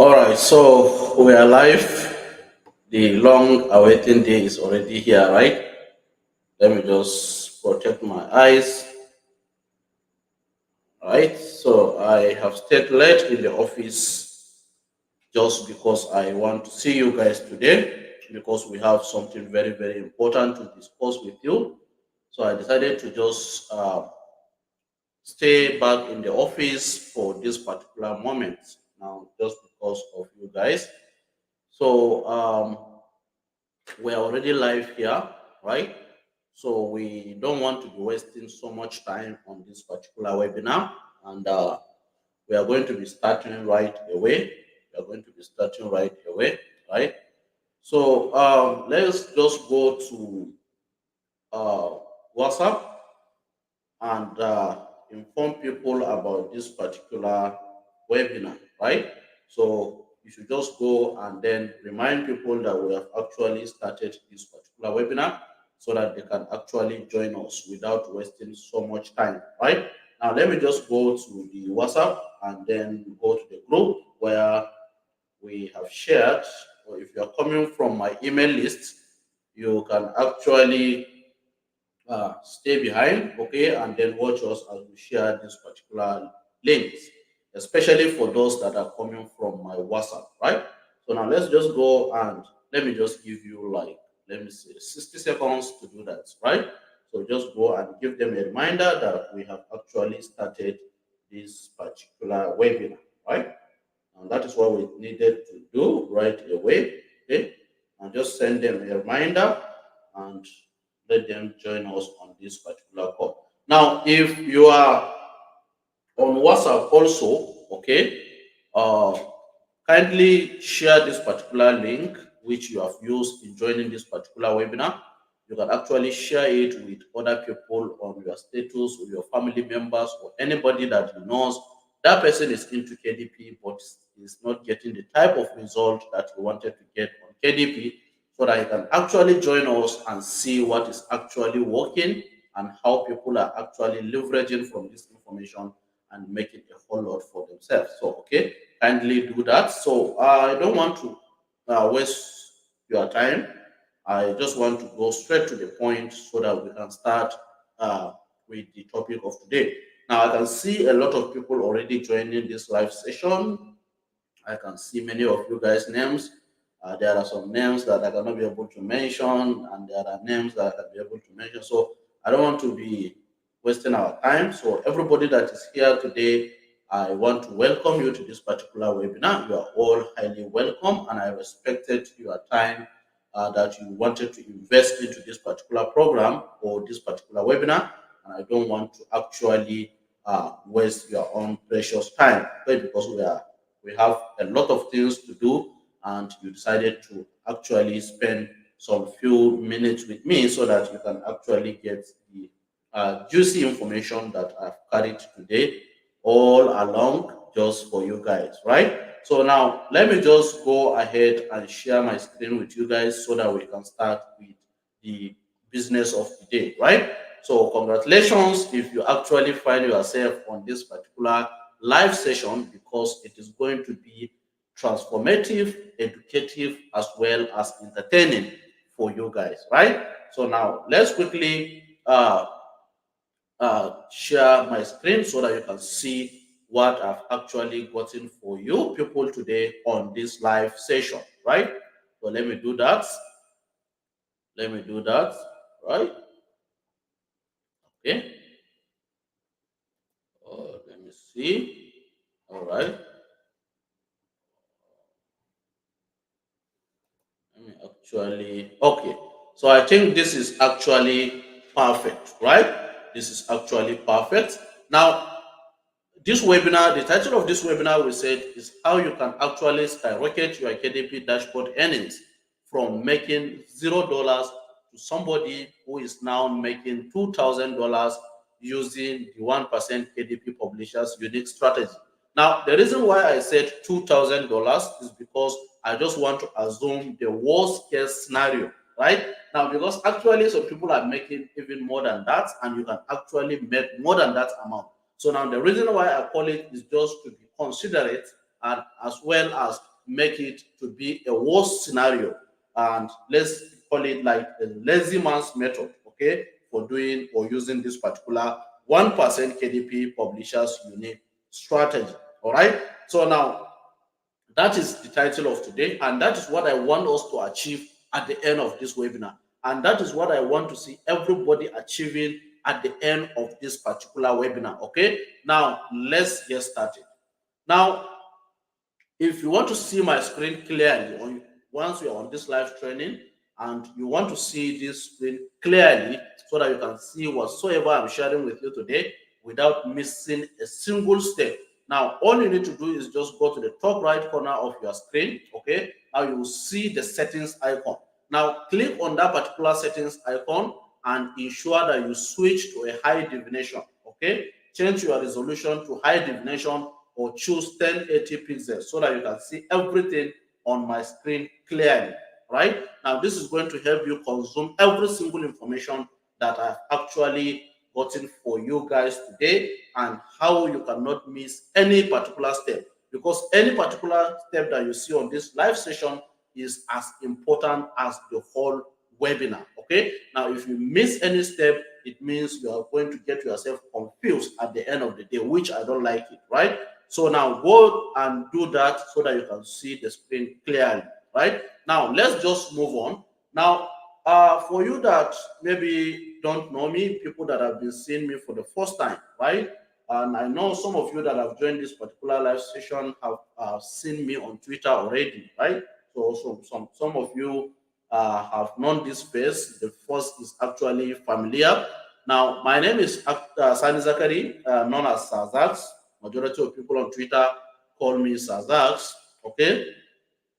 All right, so we are live. The long awaiting day is already here, right? Let me just protect my eyes. All right, so I have stayed late in the office just because I want to see you guys today because we have something very, very important to discuss with you. So I decided to just stay back in the office for this particular moment now, just because of you guys. So we're already live here, right? So we don't want to be wasting so much time on this particular webinar, and we are going to be starting right away. We are going to be starting right away, right? So let's just go to uh, WhatsApp and inform people about this particular webinar, right? So you should just go and then remind people that we have actually started this particular webinar so that they can actually join us without wasting so much time, right? Now let me just go to the WhatsApp and then go to the group where we have shared, or if you're coming from my email list, you can actually stay behind, okay, and then watch us as we share this particular links, especially for those that are coming from my WhatsApp, right? So now let's just go and let me just give you like, let me say 60 seconds to do that, right? So just go and give them a reminder that we have actually started this particular webinar, right? And that is what we needed to do right away, okay? And just send them a reminder and let them join us on this particular call. Now, if you are on WhatsApp also, okay, uh, kindly share this particular link which you have used in joining this particular webinar. You can actually share it with other people on your status, with your family members, or anybody that you know. That person is into KDP but is not getting the type of result that you wanted to get on KDP, so that you can actually join us and see what is actually working and how people are actually leveraging from this information and making a whole lot for themselves. So, okay, kindly do that. So, I don't want to waste your time. I just want to go straight to the point so that we can start with the topic of today. Now, I can see a lot of people already joining this live session. I can see many of you guys' names. There are some names that I cannot be able to mention, and there are names that I can be able to mention. So I don't want to be wasting our time. So everybody that is here today, I want to welcome you to this particular webinar. You are all highly welcome, and I respected your time that you wanted to invest into this particular program or this particular webinar, and I don't want to actually waste your own precious time, okay, because we have a lot of things to do, and you decided to actually spend some few minutes with me so that you can actually get the juicy information that I've carried today all along just for you guys, right? So now let me just go ahead and share my screen with you guys so that we can start with the business of the day, right? So congratulations if you actually find yourself on this particular live session, because it is going to be transformative, educative, as well as entertaining for you guys, right? So now let's quickly share my screen so that you can see what I've actually gotten for you people today on this live session, right? So let me do that. Let me do that, right? Okay. Let me see. All right. Let me actually, okay. So I think this is actually perfect, right? This is actually perfect. Now, this webinar, the title of this webinar we said is how you can actually skyrocket your KDP dashboard earnings from making $0 to somebody who is now making $2,000 using the 1% KDP publishers unique strategy. Now, the reason why I said $2,000 is because I just want to assume the worst case scenario, right? Now, because actually some people are making even more than that, and you can actually make more than that amount. So now the reason why I call it is just to be considerate, and as well as make it to be a worse scenario. And let's call it like the lazy man's method, okay, for doing or using this particular 1% KDP publishers unique strategy. All right. So now that is the title of today, and that is what I want us to achieve at the end of this webinar. And that is what I want to see everybody achieving at the end of this particular webinar. Okay, now let's get started. Now, if you want to see my screen clearly, once you're on this live training and you want to see this screen clearly so that you can see whatsoever I'm sharing with you today without missing a single step. Now, all you need to do is just go to the top right corner of your screen. Okay, now you will see the settings icon. Now, click on that particular settings icon and ensure that you switch to a high definition. Okay, change your resolution to high definition or choose 1080 pixels so that you can see everything on my screen clearly. Right now, this is going to help you consume every single information that I've actually gotten for you guys today, and how you cannot miss any particular step, because any particular step that you see on this live session is as important as the whole webinar. Okay, now if you miss any step, it means you are going to get yourself confused at the end of the day, which I don't like it. Right, so now go and do that so that you can see the screen clearly. Right, now let's just move on. Now, for you that maybe don't know me, people that have been seeing me for the first time, right? And I know some of you that have joined this particular live session have seen me on Twitter already, right? So some of you have known this face. The first is actually familiar. Now, my name is Sani Zakari, known as Sazax. Majority of people on Twitter call me Sazax. Okay.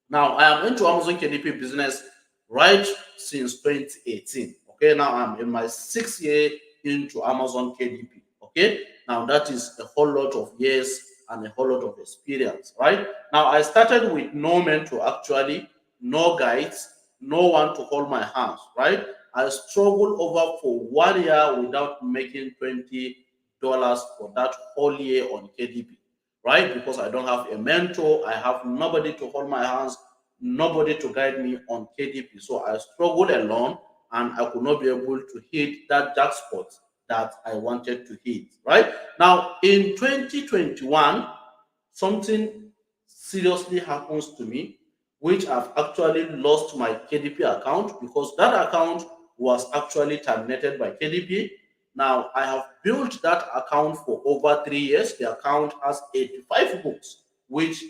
Now, I am into Amazon KDP business right since 2018. Okay, now I'm in my 6th year into Amazon KDP. Okay, now that is a whole lot of years and a whole lot of experience. Right, now I started with no mentor, actually, no guides, no one to hold my hands. Right, I struggled over for 1 year without making $20 for that whole year on KDP. Right, because I don't have a mentor, I have nobody to hold my hands, nobody to guide me on KDP. So I struggled alone, and I could not be able to hit that jackpot that I wanted to hit. Right, now in 2021, something seriously happens to me, which I've actually lost my KDP account, because that account was actually terminated by KDP. Now, I have built that account for over 3 years. The account has 85 books, which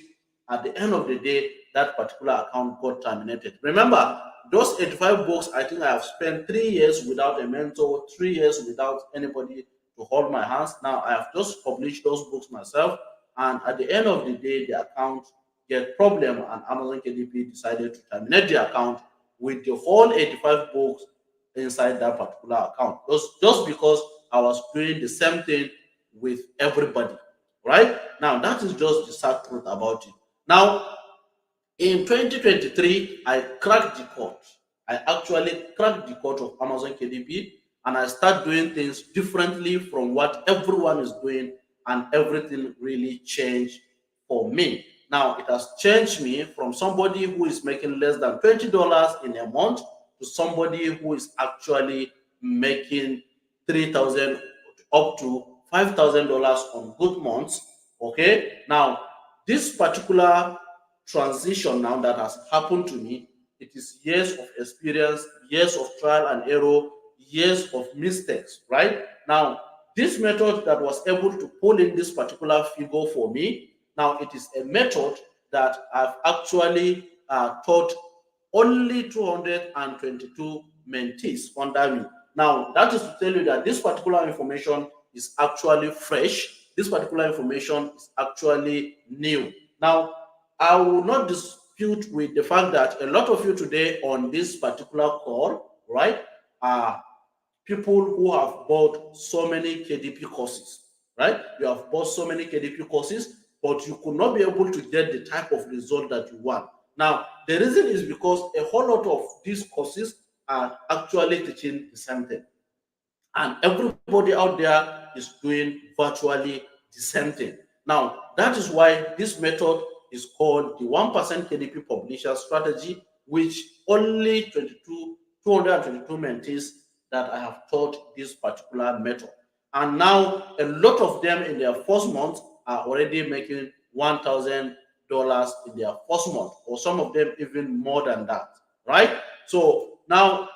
at the end of the day, that particular account got terminated. Remember, those 85 books, I think I have spent 3 years without a mentor, 3 years without anybody to hold my hands. Now, I have just published those books myself. And at the end of the day, the account get problem, and Amazon KDP decided to terminate the account with the whole 85 books inside that particular account, just because I was doing the same thing with everybody. Right, now that is just the sad truth about it. Now, in 2023, I cracked the code. I actually cracked the code of Amazon KDP, and I start doing things differently from what everyone is doing, and everything really changed for me. Now, it has changed me from somebody who is making less than $20 in a month to somebody who is actually making 3,000 up to $5,000 on good months. Okay, now this particular transition now that has happened to me, it is years of experience, years of trial and error, years of mistakes. Right, now this method that was able to pull in this particular figure for me, now it is a method that I've actually taught only 222 mentees under me. Now, that is to tell you that this particular information is actually fresh. This particular information is actually new. Now, I will not dispute with the fact that a lot of you today on this particular call, right, are people who have bought so many KDP courses, right? You have bought so many KDP courses, but you could not be able to get the type of result that you want. Now, the reason is because a whole lot of these courses are actually teaching the same thing. And everybody out there is doing virtually the same thing. Now, that is why this method is called the 1% KDP Publisher Strategy, which only 222 mentees that I have taught this particular method. And now a lot of them in their first month are already making $1,000 in their first month, or some of them even more than that, right? So now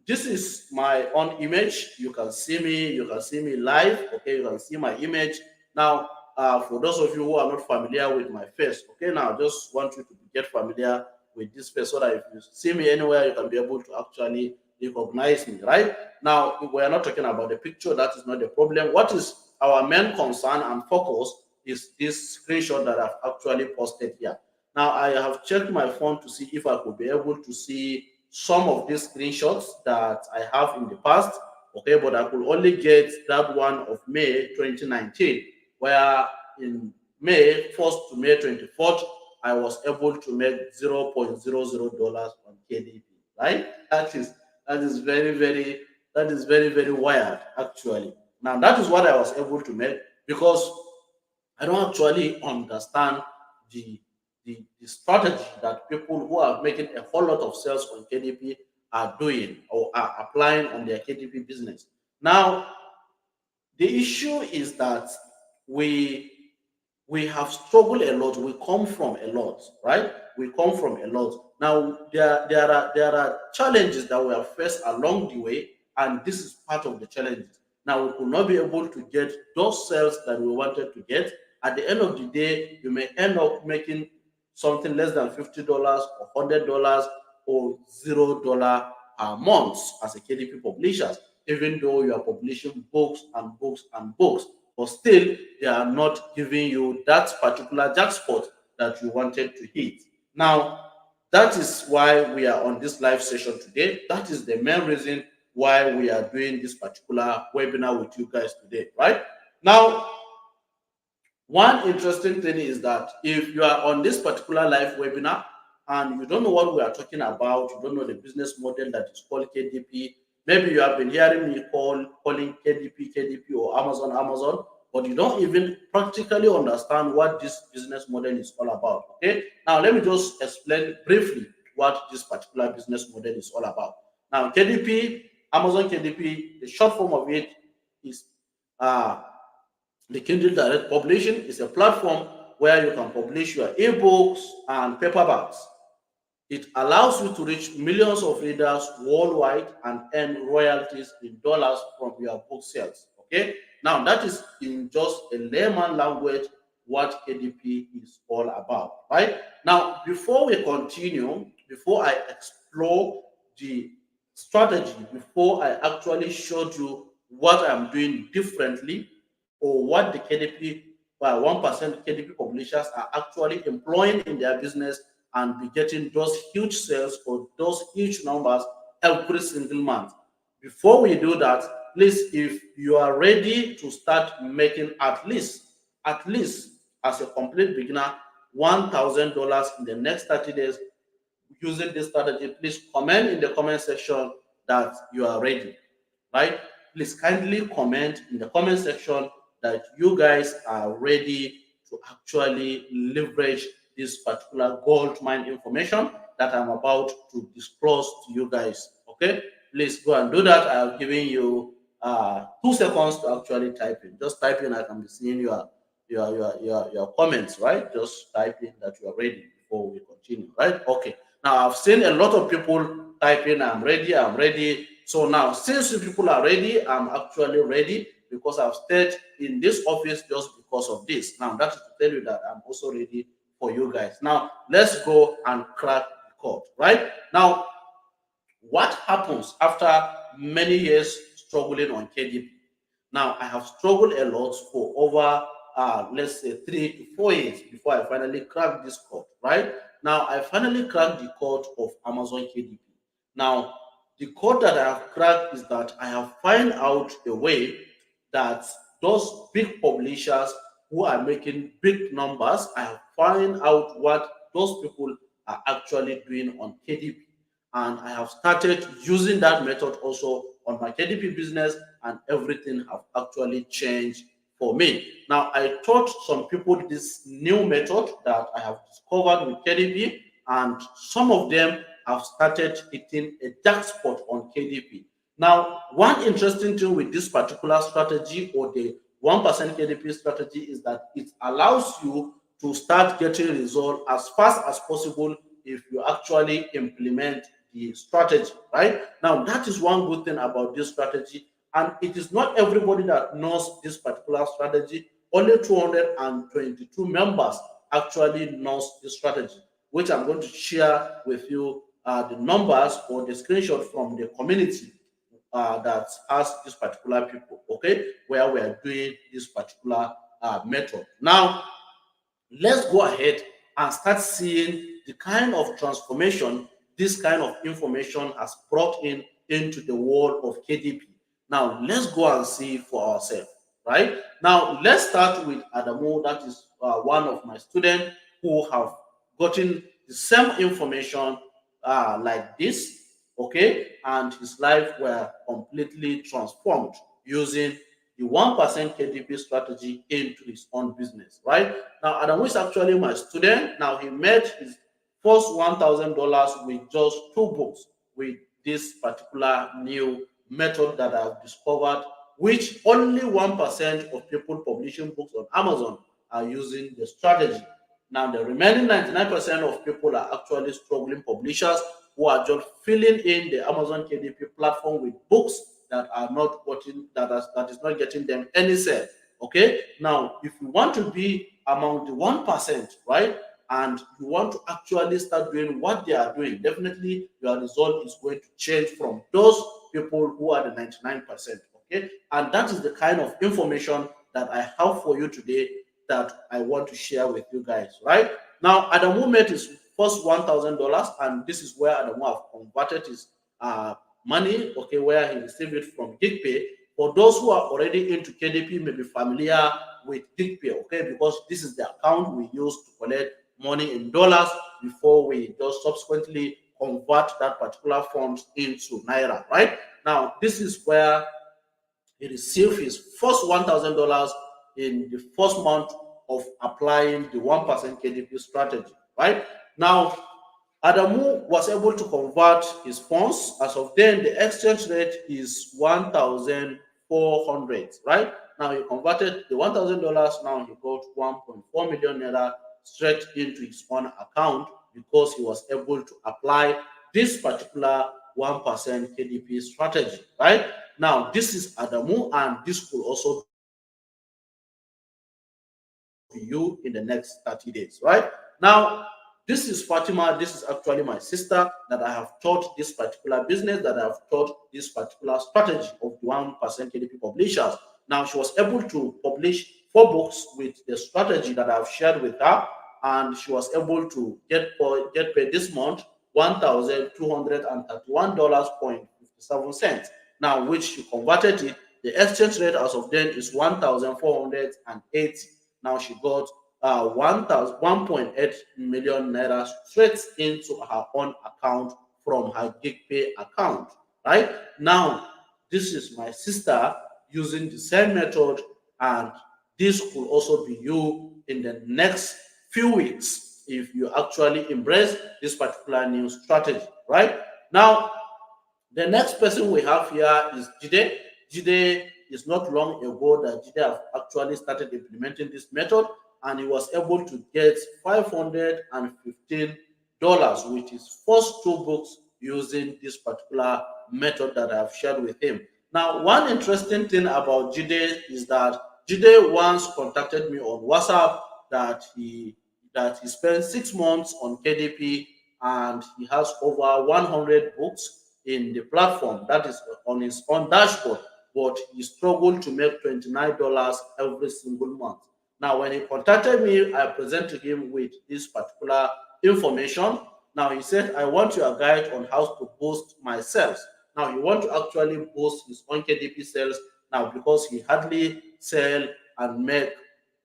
this is my own image. You can see me, you can see me live. Okay, you can see my image. Now, for those of you who are not familiar with my face, okay, now I just want you to get familiar with this face so that if you see me anywhere, you can be able to actually recognize me, right? Now, we are not talking about the picture, that is not the problem. What is our main concern and focus is this screenshot that I've actually posted here. Now, I have checked my phone to see if I could be able to see some of these screenshots that I have in the past, okay, but I could only get that one of May 2019, where in May 1st to May 24th, I was able to make $0.00 on KDP, right? That is very wired actually. Now that is what I was able to make because I don't actually understand the, the strategy that people who are making a whole lot of sales on KDP are doing or are applying on their KDP business. Now, the issue is that we we have struggled a lot. We come from a lot, right? We come from a lot. Now there are challenges that we have faced along the way, and this is part of the challenges. Now we could not be able to get those sales that we wanted to get. At the end of the day, you may end up making something less than $50 or $100 or $0 per month as a KDP publisher, even though you are publishing books and books and books, but still they are not giving you that particular jackpot that you wanted to hit. Now, that is why we are on this live session today. That is the main reason why we are doing this particular webinar with you guys today, right? Now, one interesting thing is that if you are on this particular live webinar and you don't know what we are talking about, you don't know the business model that is called KDP, maybe you have been hearing me calling KDP or Amazon, but you don't even practically understand what this business model is all about. Okay, now let me just explain briefly what this particular business model is all about. Now, KDP, Amazon KDP, the short form of it is the Kindle Direct Publishing is a platform where you can publish your ebooks and paperbacks. It allows you to reach millions of readers worldwide and earn royalties in dollars from your book sales. Okay, now that is in just a layman language what KDP is all about, right? Now, before we continue, before I explore the strategy, before I actually showed you what I'm doing differently or what the KDP 1% KDP publishers are actually employing in their business and be getting those huge sales or those huge numbers every single month. Before we do that, please, if you are ready to start making at least as a complete beginner, $1,000 in the next 30 days using this strategy, please comment in the comment section that you are ready, right? Please kindly comment in the comment section that you guys are ready to actually leverage this particular gold mine information that I'm about to disclose to you guys. Okay, please go and do that. I've given you 2 seconds to actually type in. Just type in. I can be seeing your comments, right? Just type in that you are ready before we continue, right? Okay. Now I've seen a lot of people type in, I'm ready. So now, since you people are ready, I'm actually ready because I've stayed in this office just because of this. Now, that's to tell you that I'm also ready for you guys. Now, let's go and crack the code, right? Now, what happens after many years struggling on KDP? Now, I have struggled a lot for over, let's say, 3 to 4 years before I finally cracked this code, right? Now, I finally cracked the code of Amazon KDP. Now, the code that I have cracked is that I have found out a way that those big publishers who are making big numbers, I have found out what those people are actually doing on KDP. And I have started using that method also on my KDP business, and everything have actually changed for me. Now, I taught some people this new method that I have discovered with KDP, and some of them have started hitting a dark spot on KDP. Now, one interesting thing with this particular strategy, or the 1% KDP strategy, is that it allows you to start getting results as fast as possible if you actually implement the strategy, right? Now, that is one good thing about this strategy. And it is not everybody that knows this particular strategy. Only 222 members actually knows this strategy, which I'm going to share with you the numbers or the screenshot from the community that has this particular people, okay, where we are doing this particular method. Now, let's go ahead and start seeing the kind of transformation this kind of information has brought in into the world of KDP. Now, let's go and see for ourselves, right? Now, let's start with Adamu. That is one of my students who have gotten the same information like this, okay, and his life were completely transformed using the 1% KDP strategy into his own business, right? Now, Adamu is actually my student. Now, he made his first $1,000 with just 2 books with this particular new method that I've discovered, which only 1% of people publishing books on Amazon are using the strategy. Now, the remaining 99% of people are actually struggling publishers who are just filling in the Amazon KDP platform with books that are not getting that is not getting them any sale. Okay. Now, if you want to be among the 1%, right, and you want to actually start doing what they are doing, definitely your result is going to change from those people who are the 99%. Okay, and that is the kind of information that I have for you today that I want to share with you guys. Right now, Adamu made his first $1,000, and this is where Adamu have converted his money, okay, where he received it from GigPay. For those who are already into KDP, may be familiar with GigPay, okay, because this is the account we use to collect money in dollars before we just subsequently convert that particular funds into naira, right? Now, this is where he received his first $1,000 in the first month of applying the 1% KDP strategy, right? Now, Adamu was able to convert his funds. As of then, the exchange rate is 1,400, right? Now he converted the $1,000. Now he got 1.4 million naira straight into his own account because he was able to apply this particular 1% KDP strategy, right? Now, this is Adamu, and this could also be you in the next 30 days, right? Now, this is Fatima. This is actually my sister that I have taught this particular business, that I have taught this particular strategy of 1% KDP publishers. Now, she was able to publish 4 books with the strategy that I've shared with her, and she was able to get paid this month $1,231.57. Now, which she converted it. The exchange rate as of then is 1,480. Now she got 1.8 million naira straight into her own account from her GigPay account. Right now, this is my sister using the same method, and this could also be you in the next few weeks if you actually embrace this particular new strategy. Right now, the next person we have here is Jide. Jide is not long ago that Jide have actually started implementing this method, and he was able to get $515 with his first 2 books using this particular method that I've shared with him. Now, one interesting thing about Jide is that Jide once contacted me on WhatsApp that he spent 6 months on KDP, and he has over 100 books in the platform that is on his own dashboard, but he struggled to make $29 every single month. Now, when he contacted me, I presented him with this particular information. Now, he said, I want your guide on how to boost my sales. Now, he want to actually boost his own KDP sales now because he hardly sell and make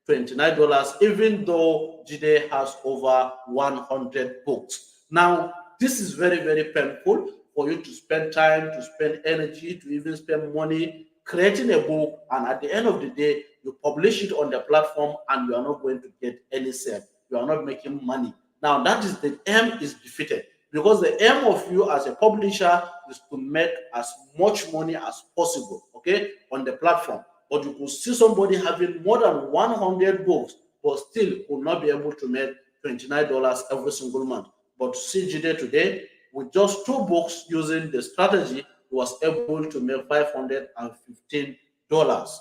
$29, even though Jide has over 100 books. Now, this is very, very painful for you to spend time, to spend energy, to even spend money creating a book, and at the end of the day, You publish it on the platform and you are not going to get any sale. You are not making money. Now that is the aim is defeated, because the aim of you as a publisher is to make as much money as possible, okay, on the platform. But you could see somebody having more than 100 books, but still could not be able to make $29 every single month. But see Jide today, with just two books using the strategy, he was able to make $515.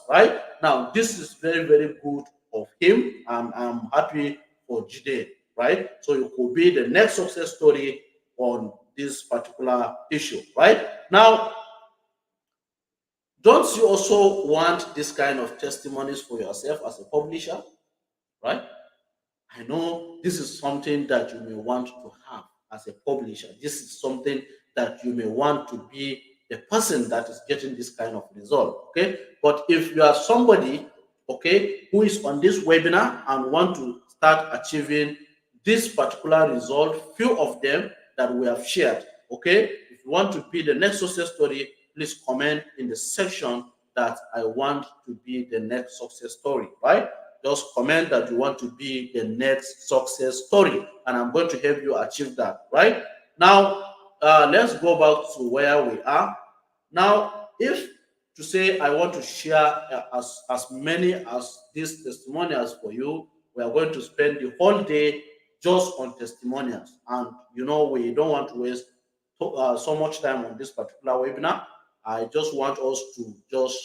Right now, this is very, very good of him. I'm happy for Jide, right? So it could be the next success story on this particular issue, right? Now, don't you also want this kind of testimonies for yourself as a publisher, right? I know this is something that you may want to have as a publisher. This is something that you may want to be the person that is getting this kind of result. Okay. But if you are somebody, okay, who is on this webinar and want to start achieving this particular result, few of them that we have shared, okay, if you want to be the next success story, please comment in the section that I want to be the next success story, right? Just comment that you want to be the next success story, and I'm going to help you achieve that, right? Now, let's go back to where we are. Now, if to say I want to share as many as these testimonials for you, we are going to spend the whole day just on testimonials, and we don't want to waste so much time on this particular webinar. I just want us to just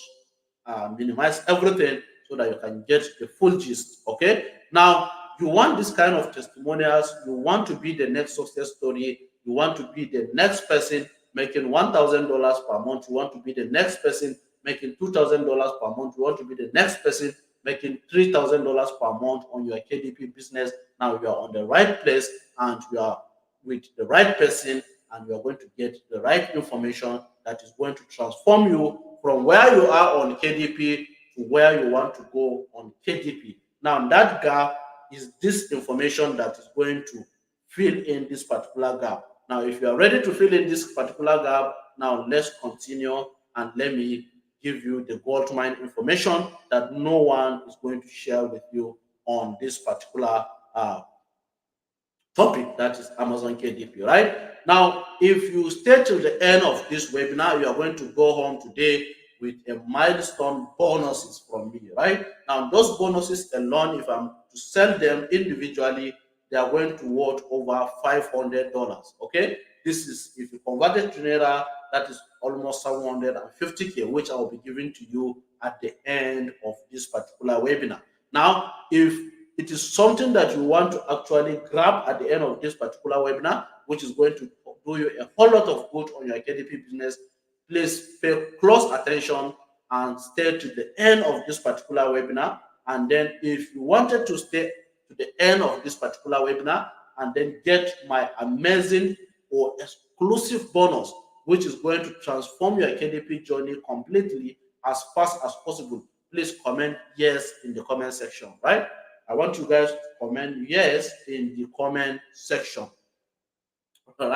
minimize everything so that you can get the full gist. Okay. Now, you want this kind of testimonials. You want to be the next success story. You want to be the next person making $1,000 per month. You want to be the next person making $2,000 per month. You want to be the next person making $3,000 per month on your KDP business. Now you are on the right place and you are with the right person, and you are going to get the right information that is going to transform you from where you are on KDP to where you want to go on KDP. Now, that gap is this information that is going to fill in this particular gap. Now, if you are ready to fill in this particular gap, now let's continue and let me give you the gold mine information that no one is going to share with you on this particular topic, that is Amazon KDP, right? Now, if you stay till the end of this webinar, you are going to go home today with a milestone bonuses from me, right? Now, those bonuses alone, if I'm to sell them individually, they are going to worth over $500. Okay, this is if you convert it to naira, that is almost 750K, which I will be giving to you at the end of this particular webinar. Now, if it is something that you want to actually grab at the end of this particular webinar, which is going to do you a whole lot of good on your KDP business, please pay close attention and stay to the end of this particular webinar. And then if you wanted to stay to the end of this particular webinar and then get my amazing or exclusive bonus, which is going to transform your KDP journey completely as fast as possible, please comment yes in the comment section, right? I want you guys to comment yes in the comment section. All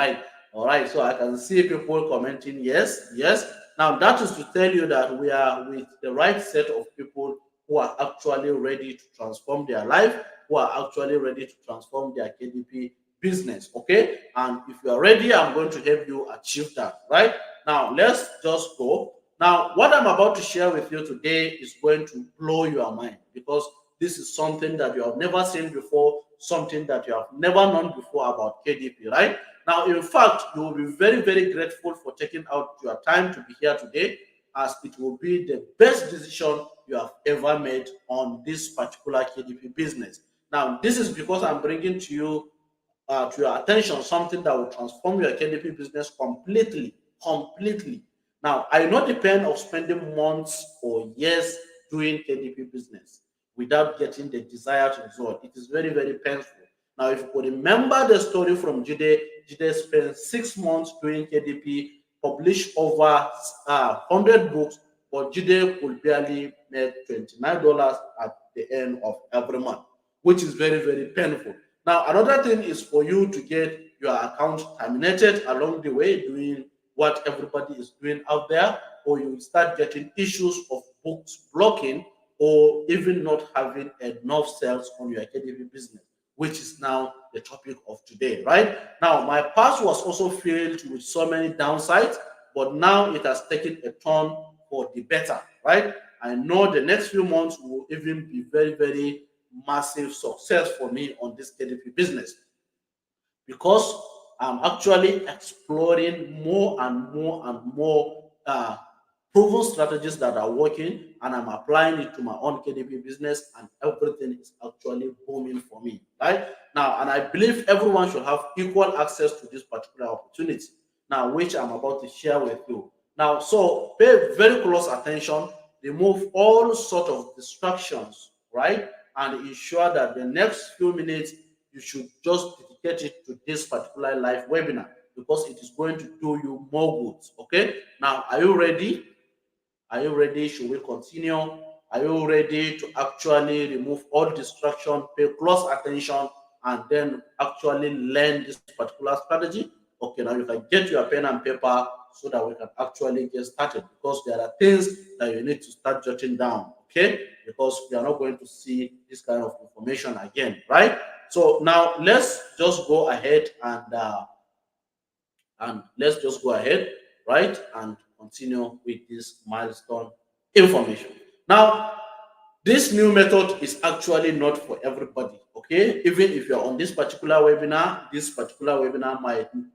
right. So I can see people commenting yes, yes. Now that is to tell you that we are with the right set of people who are actually ready to transform their life, who are actually ready to transform their KDP business. Okay. And if you are ready, I'm going to help you achieve that. Right now, let's just go. Now, what I'm about to share with you today is going to blow your mind, because this is something that you have never seen before, something that you have never known before about KDP, right? Now, in fact, you will be very, very grateful for taking out your time to be here today, as it will be the best decision you have ever made on this particular KDP business. Now, this is because I'm bringing to you, to your attention, something that will transform your KDP business completely, completely. Now, I know the pain of spending months or years doing KDP business without getting the desired result. It is very, very painful. Now, if you could remember the story from Jide, Jide spent 6 months doing KDP, published over 100 books, but Jide could barely make $29 at the end of every month, which is very, very painful. Now, another thing is for you to get your account terminated along the way, doing what everybody is doing out there, or you start getting issues of books blocking, or even not having enough sales on your KDP business, which is now the topic of today, right? Now, my past was also filled with so many downsides, but now it has taken a turn for the better, right? I know the next few months will even be very, very massive success for me on this KDP business because I'm actually exploring more and more and more proven strategies that are working, and I'm applying it to my own KDP business, and everything is actually booming for me. Right now, and I believe everyone should have equal access to this particular opportunity. Now, which I'm about to share with you. Now, so pay very close attention, remove all sort of distractions, right? And ensure that the next few minutes you should just dedicate it to this particular live webinar because it is going to do you more good. Okay, now are you ready? Are you ready? Should we continue? Are you ready to actually remove all distraction, pay close attention, and then actually learn this particular strategy? Okay, now you can get your pen and paper so that we can actually get started because there are things that you need to start jotting down. Okay, because we are not going to see this kind of information again, right? So now let's just go ahead and let's just go ahead, right, and continue with this milestone information. Now, this new method is actually not for everybody, okay? Even if you're on this particular webinar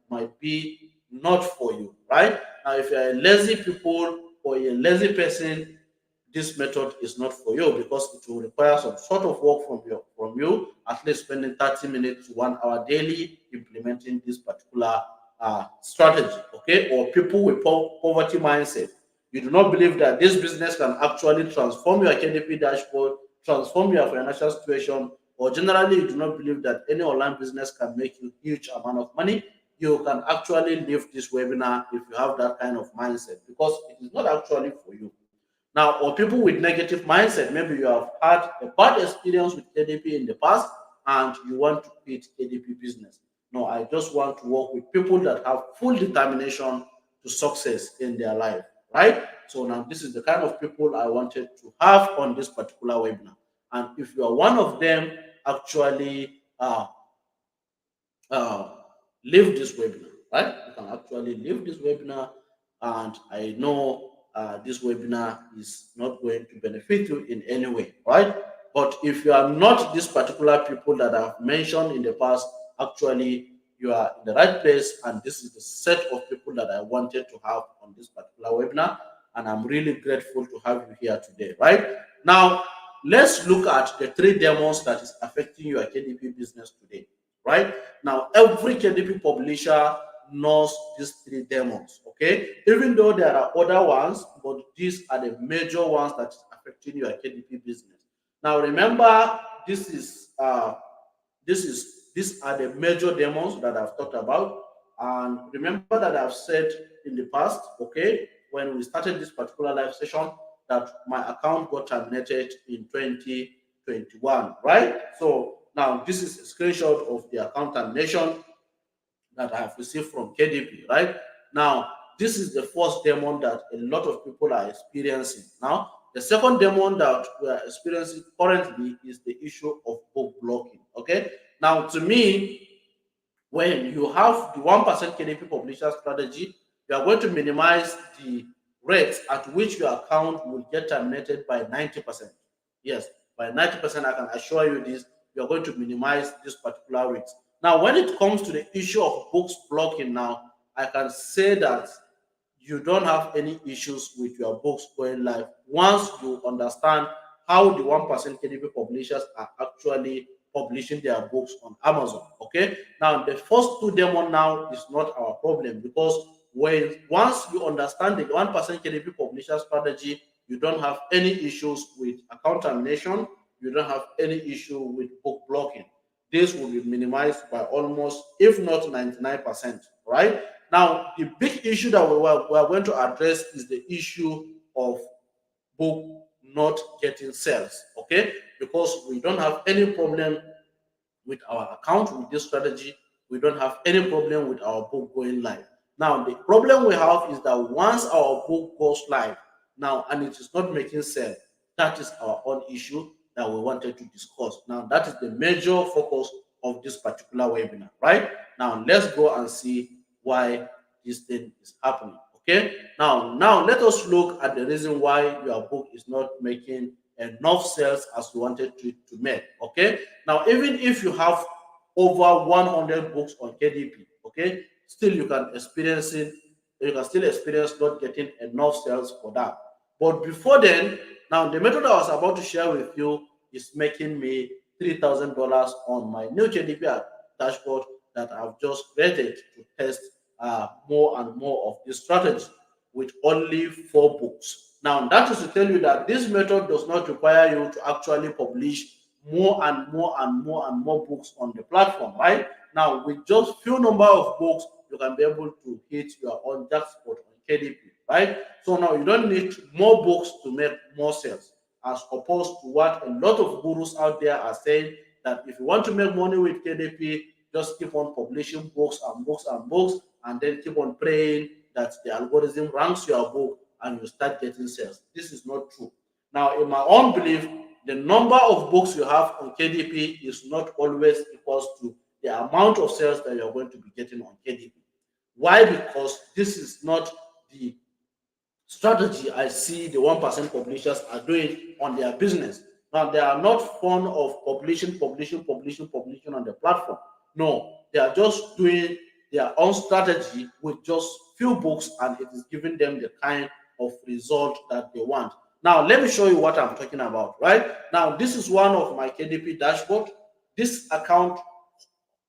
might be not for you, right? Now, if you're a lazy people or a lazy person, this method is not for you because it will require some sort of work from you, at least spending 30 minutes to 1 hour daily implementing this particular strategy, okay? Or people with poverty mindset. You do not believe that this business can actually transform your KDP dashboard, transform your financial situation, or generally you do not believe that any online business can make you huge amount of money. You can actually leave this webinar if you have that kind of mindset because it is not actually for you. Now, or people with negative mindset, maybe you have had a bad experience with KDP in the past and you want to quit KDP business. No, I just want to work with people that have full determination to success in their life, right? So now this is the kind of people I wanted to have on this particular webinar. And if you are one of them, actually uh, leave this webinar, right? You can actually leave this webinar, and I know this webinar is not going to benefit you in any way, right? But if you are not these particular people that I've mentioned in the past, actually you are in the right place, and this is the set of people that I wanted to have on this particular webinar, and I'm really grateful to have you here today, right? Now, let's look at the 3 demons that is affecting your KDP business today, right? Now, every KDP publisher knows these 3 demons, okay? Even though there are other ones, but these are the major ones that is affecting your KDP business. Now, remember, these are the major demons that I've talked about. And remember that I've said in the past, okay, when we started this particular live session, that my account got terminated in 2021, right? So now this is a screenshot of the account termination that I have received from KDP, right? Now, this is the first demon that a lot of people are experiencing. Now, the second demon that we are experiencing currently is the issue of book blocking, okay? Now, to me, when you have the 1% KDP publisher strategy, you are going to minimize the rate at which your account will get terminated by 90%. Yes, by 90%, I can assure you this, you are going to minimize this particular rate. Now, when it comes to the issue of books blocking now, I can say that you don't have any issues with your books going live once you understand how the 1% KDP publishers are actually publishing their books on Amazon. Okay. Now, the first 2 demon now is not our problem because once you understand the 1% KDP publisher strategy, you don't have any issues with account termination. You don't have any issue with book blocking. This will be minimized by almost, if not 99%, right? Now, the big issue that we are going to address is the issue of book not getting sales, okay? Because we don't have any problem with our account with this strategy. We don't have any problem with our book going live. Now, the problem we have is that once our book goes live now and it is not making sales, That is our own issue that we wanted to discuss. Now, that is the major focus of this particular webinar, right? Now, let's go and see why this thing is happening. Okay. Now let us look at the reason why your book is not making enough sales as you wanted to make. Okay. Now, even if you have over 100 books on KDP, okay, still you can still experience not getting enough sales for that. But before then, now the method I was about to share with you is making me $3,000 on my new KDP dashboard that I've just created to test more and more of this strategy with only 4 books. Now, that is to tell you that this method does not require you to actually publish more and more and more and more books on the platform, right? Now, with just few number of books, you can be able to hit your own jackpot on KDP, right? So now you don't need more books to make more sales, as opposed to what a lot of gurus out there are saying, that if you want to make money with KDP, just keep on publishing books and books and books, and then keep on praying that the algorithm ranks your book and you start getting sales. This is not true. Now, in my own belief, the number of books you have on KDP is not always equals to the amount of sales that you're going to be getting on KDP. Why? Because this is not the strategy I see the 1% publishers are doing on their business. Now, they are not fond of publishing on the platform. No, they are just doing their own strategy with just few books, and it is giving them the kind of result that they want. Now, let me show you what I'm talking about, right? Now, this is one of my KDP dashboard. This account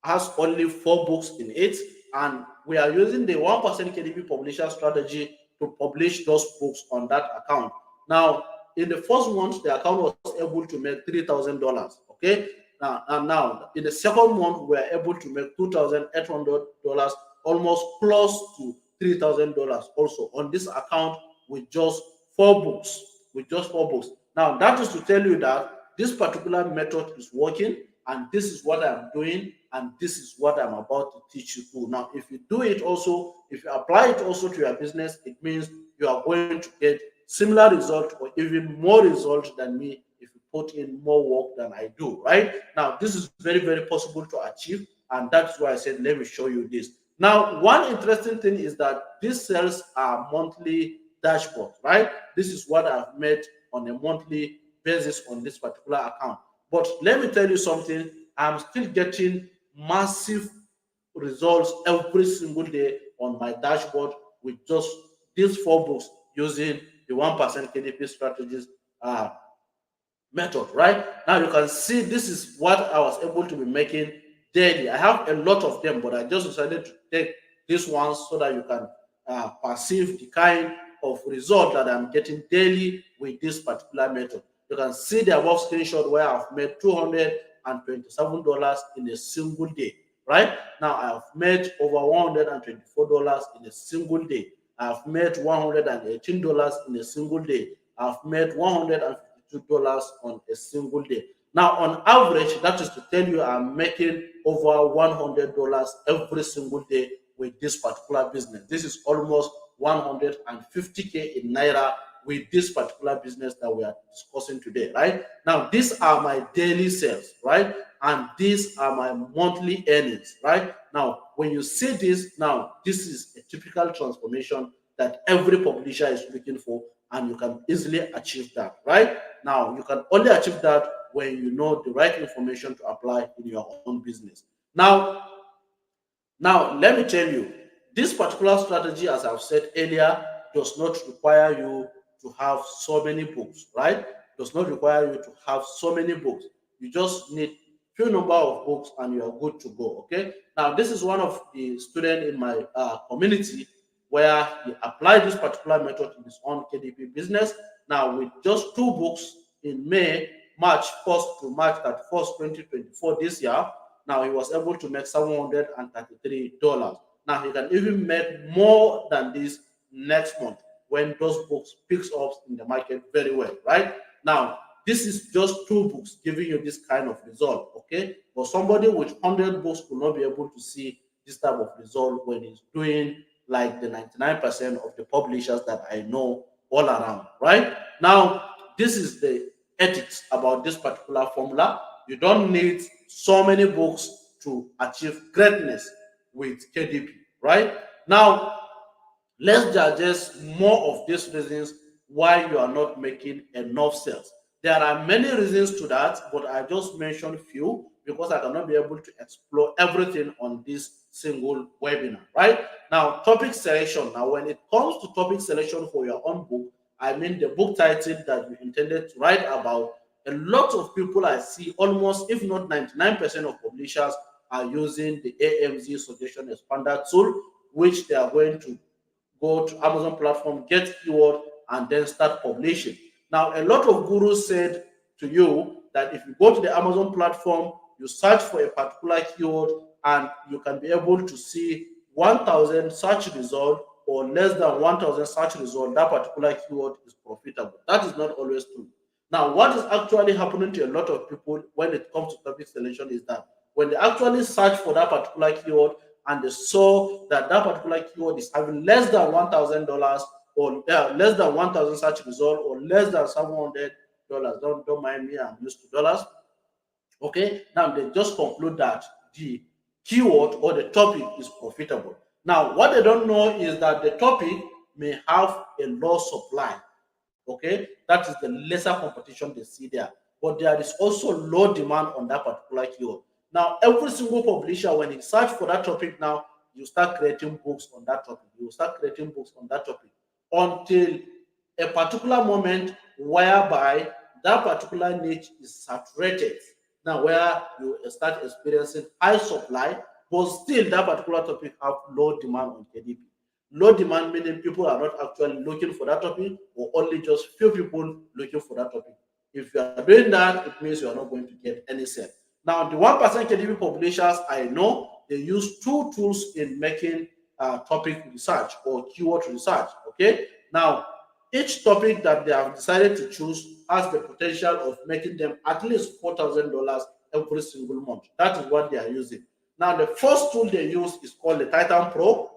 has only 4 books in it, and we are using the 1% KDP publisher strategy to publish those books on that account. Now, in the first month, the account was able to make $3,000. Okay. Now, in the second month, we are able to make $2,800, almost close to $3,000 also on this account with just 4 books. With just 4 books. Now, that is to tell you that this particular method is working, and this is what I'm doing, and this is what I'm about to teach you to. Now, if you do it also, if you apply it also to your business, it means you are going to get similar result or even more result than me if you put in more work than I do, right? Now, this is very, very possible to achieve, and that's why I said, let me show you this. Now, one interesting thing is that these sales are monthly dashboard, right? This is what I've made on a monthly basis on this particular account. But let me tell you something, I'm still getting massive results every single day on my dashboard with just these 4 books using the 1% KDP strategies method, right? Now you can see this is what I was able to be making daily. I have a lot of them, but I just decided to take this one so that you can perceive the kind of result that I'm getting daily with this particular method. You can see the above screenshot where I've made $227 in a single day, right? Now I've made over $124 in a single day. I've made $118 in a single day. I've made $152 on a single day. Now, on average, that is to tell you I'm making over $100 every single day with this particular business. This is almost 150K in Naira with this particular business that we are discussing today, right? Now, these are my daily sales, right? And these are my monthly earnings, right? Now, when you see this, now, this is a typical transformation that every publisher is looking for, and you can easily achieve that, right? Now, you can only achieve that when you know the right information to apply in your own business. Now, let me tell you, this particular strategy, as I've said earlier, does not require you to have so many books, right? Does not require you to have so many books. You just need few number of books and you are good to go. Okay. Now, this is one of the students in my community where he applied this particular method in his own KDP business. Now, with just 2 books in March 1st to March 31st, 2024, this year, now he was able to make $733. Now he can even make more than this next month when those books picks up in the market very well, right? Now, this is just 2 books giving you this kind of result, okay? But somebody with 100 books will not be able to see this type of result when he's doing like the 99% of the publishers that I know all around, right? Now, this is the ethics about this particular formula. You don't need so many books to achieve greatness with KDP, right? Now, let's digest more of these reasons why you are not making enough sales. There are many reasons to that, but I just mentioned few because I cannot be able to explore everything on this single webinar, right? Now, topic selection. Now, when it comes to topic selection for your own book, I mean the book title that you intended to write about, a lot of people I see, almost if not 99% of publishers are using the AMZ suggestion expander tool, which they are going to go to Amazon platform, get keyword, and then start publishing. Now, a lot of gurus said to you that if you go to the Amazon platform, you search for a particular keyword, and you can be able to see 1,000 search result or less than 1,000 search result, that particular keyword is profitable. That is not always true. Now, what is actually happening to a lot of people when it comes to topic selection is that when they actually search for that particular keyword and they saw that that particular keyword is having less than $1,000 or less than 1,000 search result or less than $700, don't mind me, I'm used to dollars. Okay, now they just conclude that the keyword or the topic is profitable. Now, what they don't know is that the topic may have a low supply. Okay, that is the lesser competition they see there, but there is also low demand on that particular keyword. Now, every single publisher, when he search for that topic, now you start creating books on that topic. You start creating books on that topic until a particular moment whereby that particular niche is saturated. Now, where you start experiencing high supply, but still that particular topic have low demand on KDP. Low demand meaning people are not actually looking for that topic, or only just few people looking for that topic. If you are doing that, it means you are not going to get any sale. Now, the 1% KDP publishers I know, they use two tools in making topic research or keyword research. Okay. Now, each topic that they have decided to choose has the potential of making them at least $4,000 every single month. That is what they are using. Now, the first tool they use is called the Titan Pro,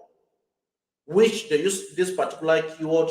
which they use this particular keyword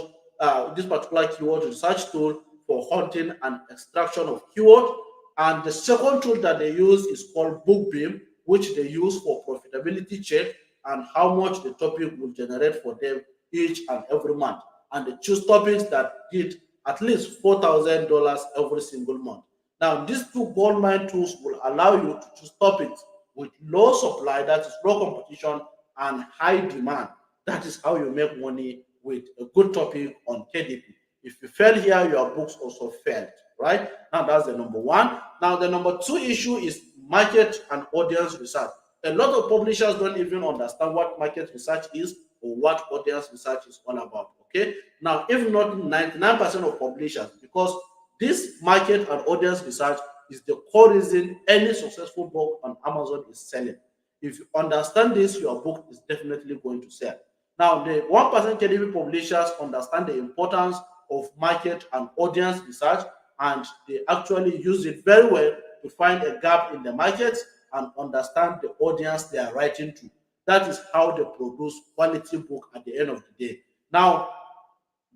research tool for hunting and extraction of keyword. And the second tool that they use is called BookBeam, which they use for profitability check and how much the topic will generate for them each and every month. And they choose topics that did at least $4,000 every single month. Now, these two goldmine tools will allow you to choose topics with low supply, that is low competition, and high demand. That is how you make money with a good topic on KDP. If you fail here, your books also failed, right? Now, that's the number one. Now, the number two issue is market and audience research. A lot of publishers don't even understand what market research is or what audience research is all about, okay? Now, if not 99% of publishers, because this market and audience research is the core reason any successful book on Amazon is selling. If you understand this, your book is definitely going to sell. Now, the 1% KDP publishers understand the importance of market and audience research, and they actually use it very well to find a gap in the market and understand the audience they are writing to. That is how they produce quality book at the end of the day. Now,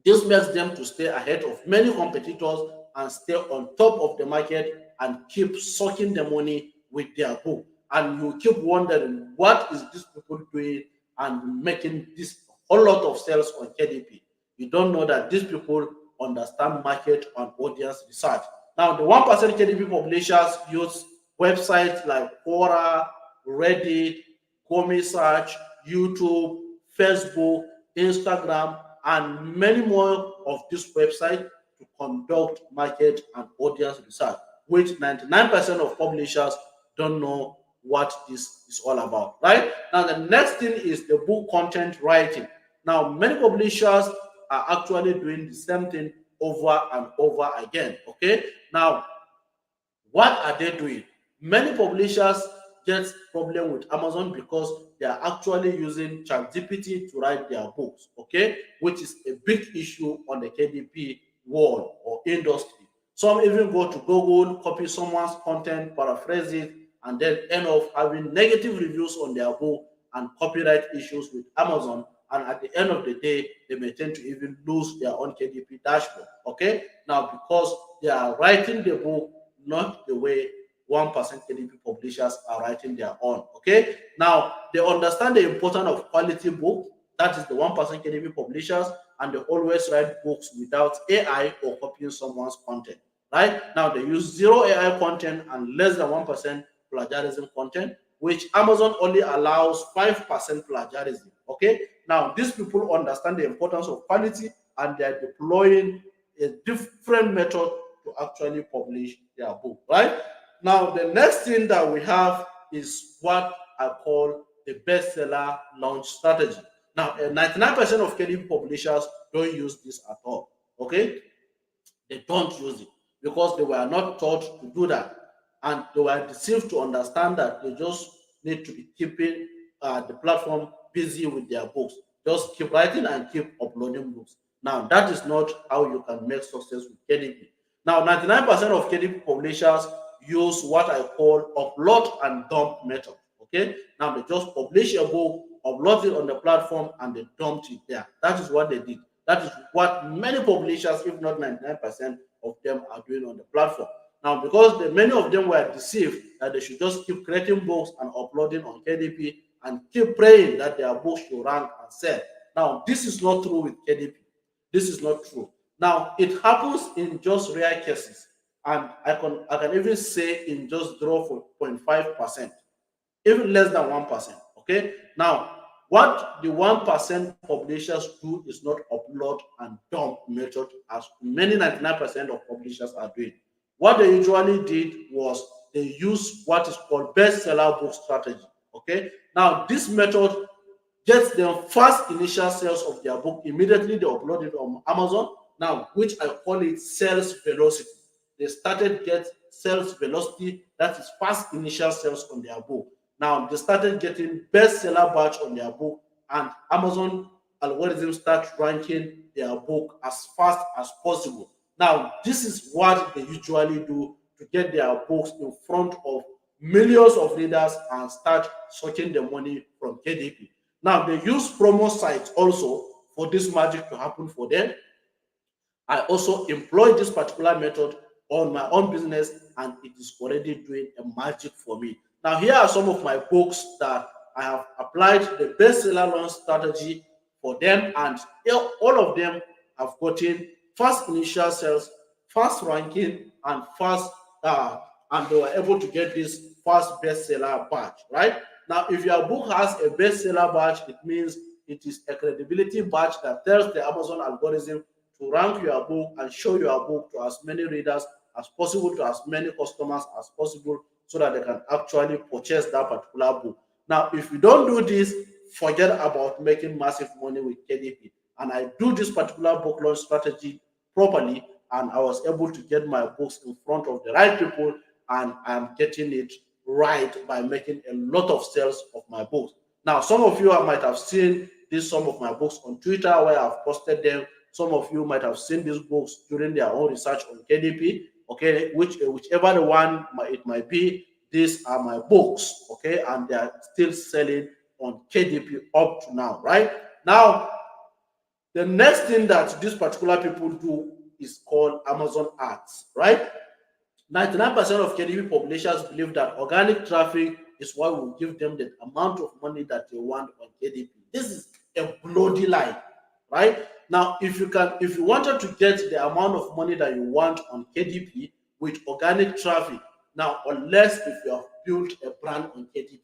this makes them to stay ahead of many competitors and stay on top of the market and keep sucking the money with their book. And you keep wondering, what is this people doing and making this whole lot of sales on KDP? You don't know that these people understand market and audience research. Now, the 1% KDP publishers use websites like Quora, Reddit, Gomi Search, YouTube, Facebook, Instagram, and many more of this website to conduct market and audience research, which 99% of publishers don't know what this is all about, right? Now, the next thing is the book content writing. Now, many publishers are actually doing the same thing over and over again, okay? Now, what are they doing? Many publishers get problem with Amazon because they are actually using ChatGPT to write their books, okay? Which is a big issue on the KDP world or industry. Some even go to Google, copy someone's content, paraphrase it, and then end up having negative reviews on their book and copyright issues with Amazon and at the end of the day, they may tend to even lose their own KDP dashboard. Okay, now because they are writing the book not the way 1% KDP publishers are writing their own. Okay, now they understand the importance of quality book. That is the 1% KDP publishers, and they always write books without AI or copying someone's content. Right now, they use zero AI content and less than 1% plagiarism content, which Amazon only allows 5% plagiarism. Okay, now these people understand the importance of quality, and they're deploying a different method to actually publish their book. Right now, the next thing that we have is what I call the bestseller launch strategy. Now, 99% of KDP publishers don't use this at all. Okay, they don't use it because they were not taught to do that, and they were deceived to understand that they just need to be keeping the platform busy with their books. Just keep writing and keep uploading books. Now, that is not how you can make success with KDP. Now, 99% of KDP publishers use what I call upload and dump method. Okay, now they just publish a book, upload it on the platform, and they dumped it there. That is what they did. That is what many publishers, if not 99% of them, are doing on the platform. Now, because many of them were deceived that they should just keep creating books and uploading on KDP and keep praying that their books should rank and sell. Now, this is not true with KDP. This is not true. Now, it happens in just rare cases, and I can even say in just 0.5%, even less than 1%. Okay, now what the 1% publishers do is not upload and dump method as many 99% of publishers are doing. What they usually did was they use what is called bestseller book strategy. Okay, now this method gets them fast initial sales of their book immediately they upload it on Amazon. Now, which I call it sales velocity. They started get sales velocity, that is fast initial sales on their book. Now they started getting bestseller batch on their book, and Amazon algorithm start ranking their book as fast as possible. Now this is what they usually do to get their books in front of millions of readers and start sucking the money from KDP. Now they use promo sites also for this magic to happen for them. I also employ this particular method on my own business, and it is already doing a magic for me. Now, here are some of my books that I have applied the bestseller launch strategy for them, and all of them have gotten fast initial sales, fast ranking, and and they were able to get this fast bestseller badge. Right now, if your book has a bestseller badge, it means it is a credibility badge that tells the Amazon algorithm to rank your book and show your book to as many readers as possible, to as many customers as possible, so that they can actually purchase that particular book. Now, if you don't do this, forget about making massive money with KDP. And I do this particular book launch strategy properly, and I was able to get my books in front of the right people, and I'm getting it right by making a lot of sales of my books. Now, some of you might have seen some of my books on Twitter where I've posted them. Some of you might have seen these books during their own research on KDP. Okay, whichever the one it might be, these are my books. Okay, and they are still selling on KDP up to now. Right now, the next thing that these particular people do is called Amazon ads. Right, 99% of KDP publishers believe that organic traffic is what will give them the amount of money that they want on KDP. This is a bloody lie. Right now, if you wanted to get the amount of money that you want on KDP with organic traffic, now, unless if you have built a brand on KDP,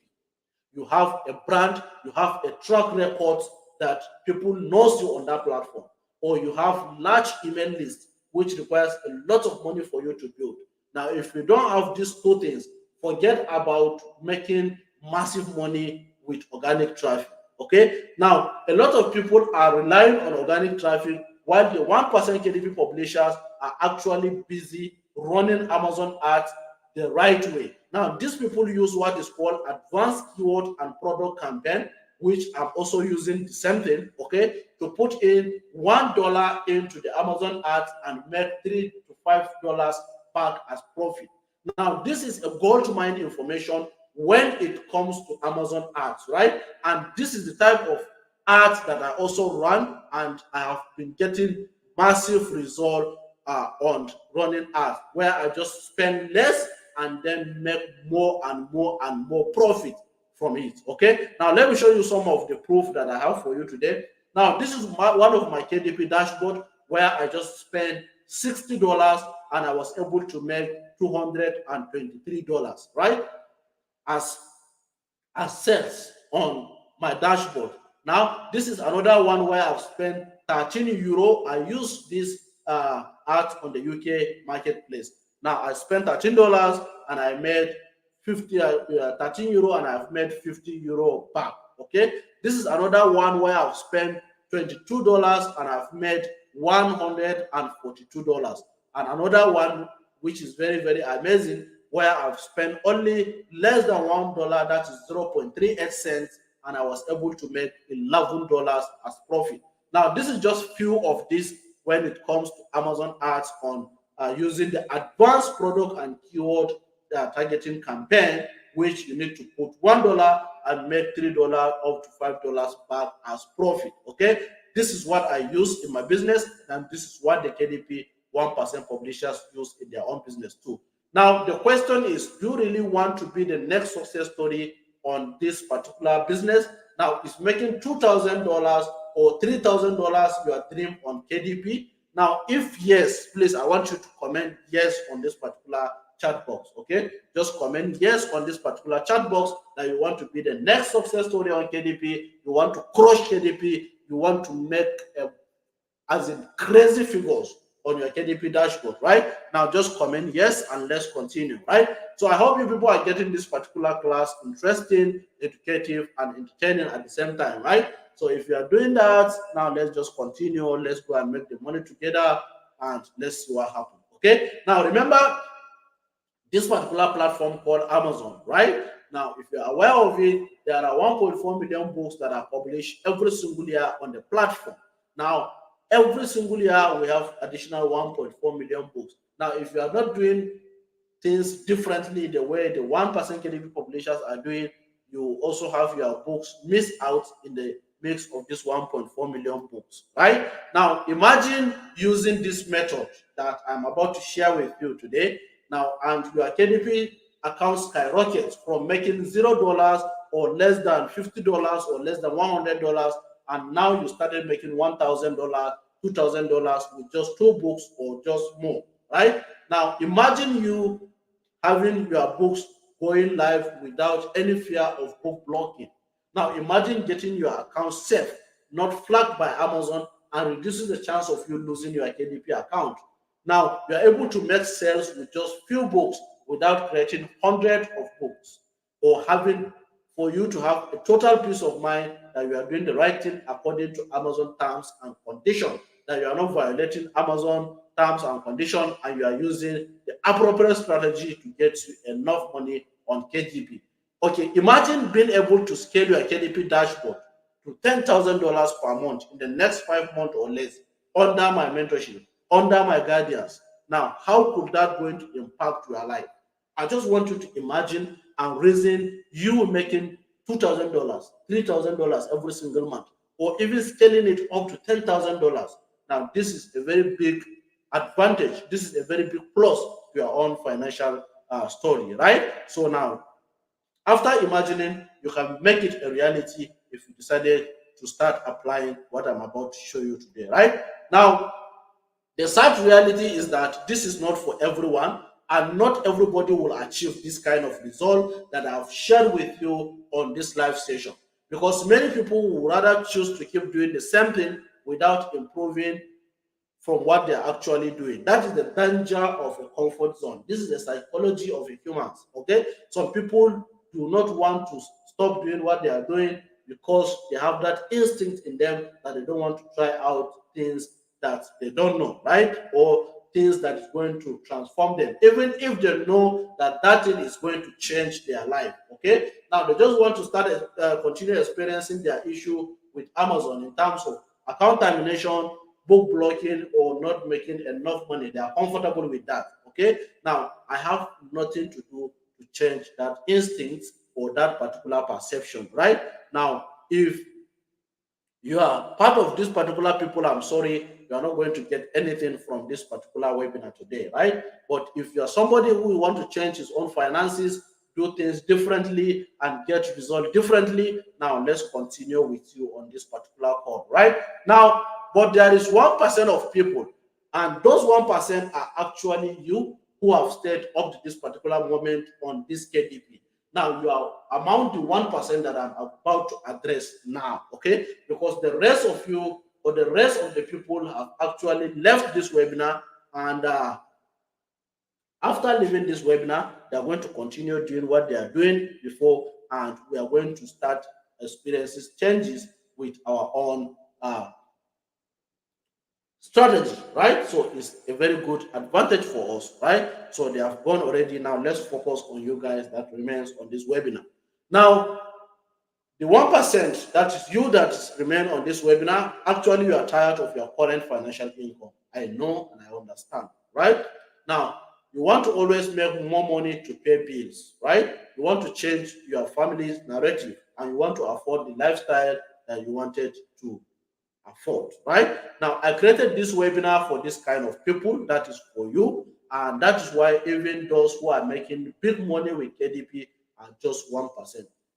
you have a brand, you have a track record that people knows you on that platform, or you have large email list which requires a lot of money for you to build. Now, if you don't have these two things, forget about making massive money with organic traffic. Okay, now a lot of people are relying on organic traffic while the 1% KDP publishers are actually busy running Amazon ads the right way. Now, these people use what is called advanced keyword and product campaign, which I'm also using the same thing, okay, to put in $1 into the Amazon ads and make $3 to $5 back as profit. Now, this is a gold mine information when it comes to Amazon ads, right? And this is the type of ads that I also run, and I have been getting massive result on running ads where I just spend less and then make more and more and more profit from it. Okay, now let me show you some of the proof that I have for you today. Now, this is one of my KDP dashboard where I just spent $60 and I was able to make $223, right? As sales on my dashboard. Now, this is another one where I've spent 13 euro. I use this art on the UK marketplace. Now, I spent $13 and I made 13 euro and I've made 50 euro back. Okay, this is another one where I've spent $22 and I've made $142. And another one which is very, very amazing, where I've spent only less than $1, that is 0.38 cents, and I was able to make $11 as profit. Now, this is just few of these when it comes to Amazon ads on using the advanced product and keyword targeting campaign, which you need to put $1 and make $3 up to $5 back as profit. Okay, this is what I use in my business, and this is what the KDP 1% publishers use in their own business too. Now, the question is, do you really want to be the next success story on this particular business? Now, is making $2,000 or $3,000 your dream on KDP? Now, if yes, please, I want you to comment yes on this particular chat box. Okay, just comment yes on this particular chat box that you want to be the next success story on KDP. You want to crush KDP. You want to make as in crazy figures on your KDP dashboard, right? Now just comment yes and let's continue, right? So I hope you people are getting this particular class interesting, educative, and entertaining at the same time, right? So if you are doing that, now let's just continue. Let's go and make the money together and let's see what happens. Okay, now remember this particular platform called Amazon, right? Now, if you're aware of it, there are 1.4 million books that are published every single year on the platform. Now, every single year we have additional 1.4 million books. Now, if you are not doing things differently the way the 1% KDP publishers are doing, you also have your books missed out in the mix of this 1.4 million books, right? Now, imagine using this method that I'm about to share with you today. Now, and your KDP account skyrockets from making $0 or less than $50 or less than $100, and now you started making $1,000, $2,000 with just 2 books or just more, right? Now, imagine you having your books going live without any fear of book blocking. Now, imagine getting your account safe, not flagged by Amazon, and reduces the chance of you losing your KDP account. Now, you're able to make sales with just few books without creating hundreds of books, or having for you to have a total peace of mind that you are doing the right thing according to Amazon terms and conditions, that you are not violating Amazon terms and conditions, and you are using the appropriate strategy to get you enough money on KDP. Okay, imagine being able to scale your KDP dashboard to $10,000 per month in the next 5 months or less under my mentorship, under my guidance. Now, how could that going to impact your life? I just want you to imagine and reason you making $2,000, $3,000 every single month, or even scaling it up to $10,000. Now, this is a very big advantage. This is a very big plus to your own financial story, right? So now, after imagining, you can make it a reality if you decided to start applying what I'm about to show you today, right? Now, the sad reality is that this is not for everyone, and not everybody will achieve this kind of result that I've shared with you on this live session, because many people will rather choose to keep doing the same thing without improving from what they're actually doing. That is the danger of a comfort zone. This is the psychology of a humans. Okay, some people do not want to stop doing what they are doing because they have that instinct in them that they don't want to try out things that they don't know, right? Or things that is going to transform them, even if they know that that thing is going to change their life. Okay, now they just want to start continue experiencing their issue with Amazon in terms of account termination, book blocking, or not making enough money. They are comfortable with that. Okay, now I have nothing to do to change that instinct or that particular perception, right? Now, if you are part of this particular people, I'm sorry, you are not going to get anything from this particular webinar today, right? But if you are somebody who want to change his own finances, do things differently, and get result differently, now let's continue with you on this particular call, right? Now, but there is 1% of people, and those 1% are actually you who have stayed up to this particular moment on this KDP. Now you are among the 1% that I'm about to address now, okay? Because the rest of you or the rest of the people have actually left this webinar, and after leaving this webinar, they are going to continue doing what they are doing before, and we are going to start experiencing changes with our own strategy, right? So it's a very good advantage for us, right? So they have gone already. Now let's focus on you guys that remains on this webinar. Now, the 1% that is you that remain on this webinar, actually you are tired of your current financial income. I know and I understand, right? Now, you want to always make more money to pay bills, right? You want to change your family's narrative, and you want to afford the lifestyle that you wanted to afford, right? Now, I created this webinar for this kind of people. That is for you. And that is why even those who are making big money with KDP are just 1%.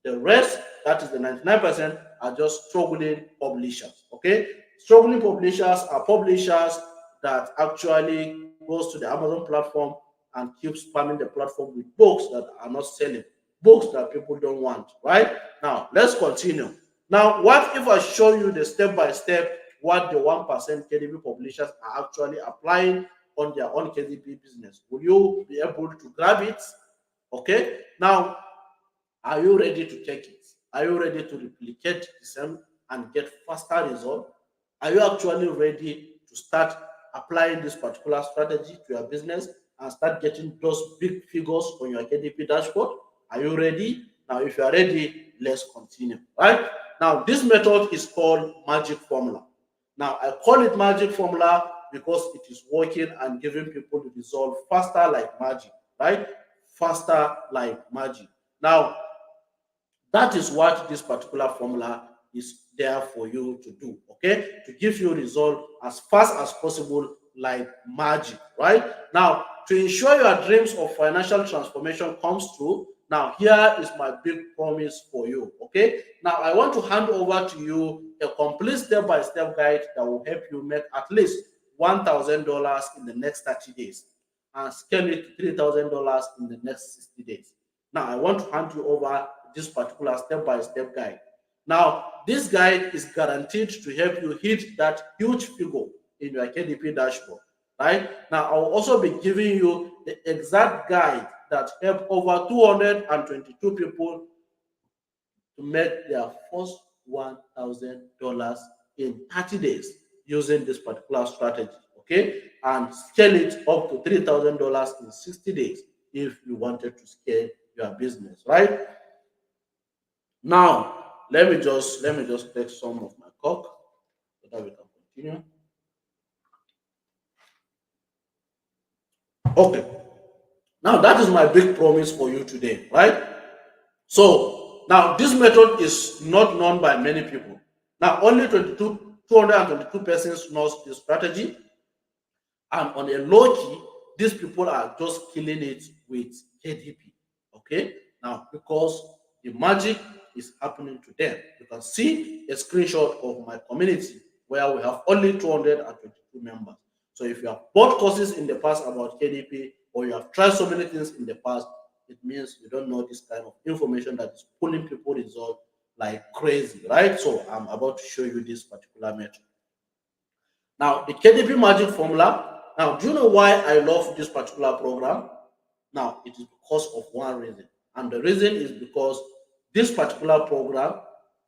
The rest, that is the 99%, are just struggling publishers. Okay? Struggling publishers are publishers that actually goes to the Amazon platform and keeps spamming the platform with books that are not selling, books that people don't want, right? Now, let's continue. Now, what if I show you the step by step what the 1% KDP publishers are actually applying on their own KDP business? Will you be able to grab it? Okay. Now, are you ready to take it? Are you ready to replicate the same and get faster result? Are you actually ready to start applying this particular strategy to your business and start getting those big figures on your KDP dashboard? Are you ready? Now, if you are ready, let's continue. Right? Now, this method is called magic formula. Now, I call it magic formula because it is working and giving people the result faster like magic, right? Faster like magic. Now, that is what this particular formula is there for you to do, okay? To give you result as fast as possible, like magic, right? Now, to ensure your dreams of financial transformation comes true, now here is my big promise for you, okay? Now, I want to hand over to you a complete step-by-step guide that will help you make at least $1,000 in the next 30 days and scale it to $3,000 in the next 60 days. Now, I want to hand you over this particular step-by-step guide. Now, this guide is guaranteed to help you hit that huge figure in your KDP dashboard, right? Now, I'll also be giving you the exact guide that helped over 222 people to make their first $1,000 in 30 days using this particular strategy, okay? And scale it up to $3,000 in 60 days if you wanted to scale your business, right? Now, let me just take some of my coke so that we can continue. Okay. Now that is my big promise for you today, right? So now this method is not known by many people. Now only 222 persons knows this strategy, and on a low key, these people are just killing it with KDP. Okay, now because the magic is happening to them. You can see a screenshot of my community where we have only 222 members. So if you have bought courses in the past about KDP or you have tried so many things in the past, it means you don't know this kind of information that is pulling people result like crazy, right? So I'm about to show you this particular method. Now, the KDP magic formula. Now, do you know why I love this particular program? Now, it is because of one reason. And the reason is because this particular program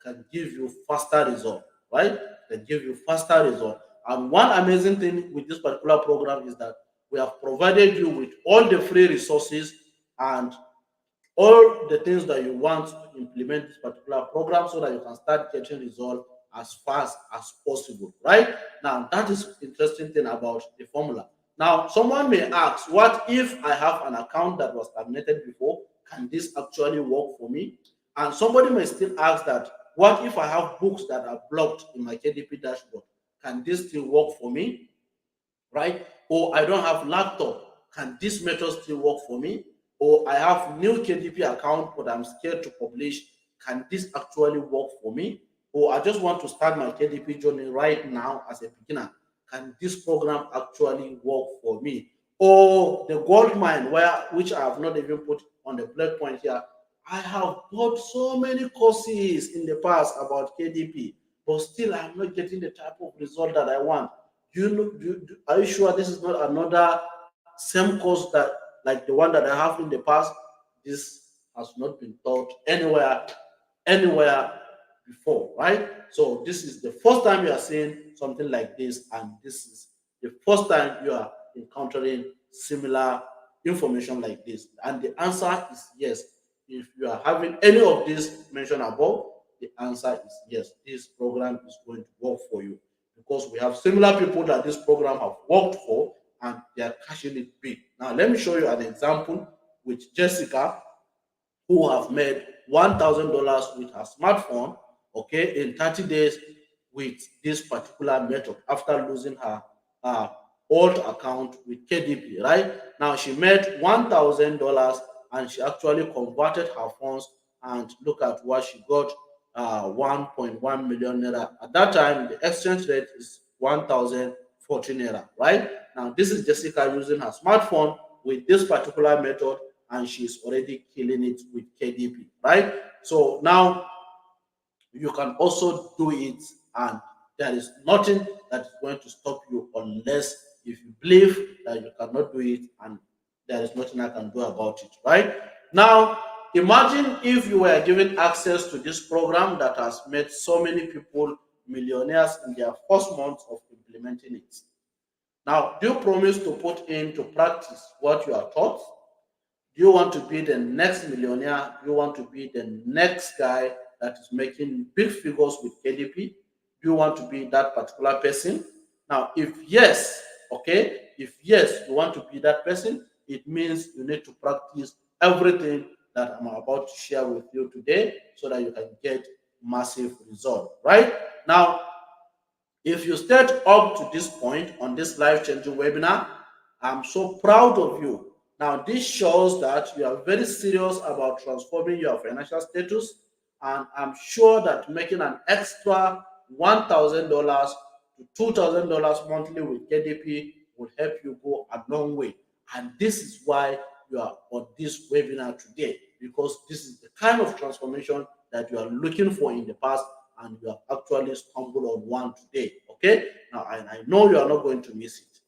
can give you faster result, right? Can give you faster result. And one amazing thing with this particular program is that we have provided you with all the free resources and all the things that you want to implement this particular program so that you can start getting results as fast as possible, right? Now, that is interesting thing about the formula. Now, someone may ask, what if I have an account that was terminated before? Can this actually work for me? And somebody may still ask that, What if I have books that are blocked in my KDP dashboard? Can this still work for me? Right? Or I don't have laptop. Can this method still work for me? Or I have new KDP account, but I'm scared to publish. Can this actually work for me? Or I just want to start my KDP journey right now as a beginner. Can this program actually work for me? Or the gold mine, which I have not even put on the bullet point here. I have bought so many courses in the past about KDP, but still I'm not getting the type of result that I want. Are you sure this is not another same course that like the one that I have in the past? This has not been taught anywhere before, right? So this is the first time you are seeing something like this, and this is the first time you are encountering similar information like this. And the answer is yes. If you are having any of this mentioned above, the answer is yes. This program is going to work for you because we have similar people that this program have worked for and they are cashing it big. Now, let me show you an example with Jessica, who have made $1,000 with her smartphone, okay, in 30 days with this particular method after losing her uh, old account with KDP, right? Now she made $1,000 and she actually converted her funds and look at what she got, 1.1 million naira. At that time, the exchange rate is 1,014 naira, right? Now this is Jessica using her smartphone with this particular method, and she's already killing it with KDP, right? So now you can also do it, and there is nothing that is going to stop you unless if you believe that you cannot do it, and there is nothing I can do about it, right? Now, imagine if you were given access to this program that has made so many people millionaires in their first month of implementing it. Now, do you promise to put into practice what you are taught? Do you want to be the next millionaire? Do you want to be the next guy that is making big figures with KDP? Do you want to be that particular person? Now, if yes, okay, if yes, you want to be that person, it means you need to practice everything that I'm about to share with you today so that you can get massive result, right? Now, if you stayed up to this point on this life-changing webinar, I'm so proud of you. Now, this shows that you are very serious about transforming your financial status, and I'm sure that making an extra $1,000 to $2,000 monthly with KDP will help you go a long way. And this is why you are on this webinar today, because this is the kind of transformation that you are looking for in the past, and you have actually stumbled on one today. Okay, now I know you are not going to miss it.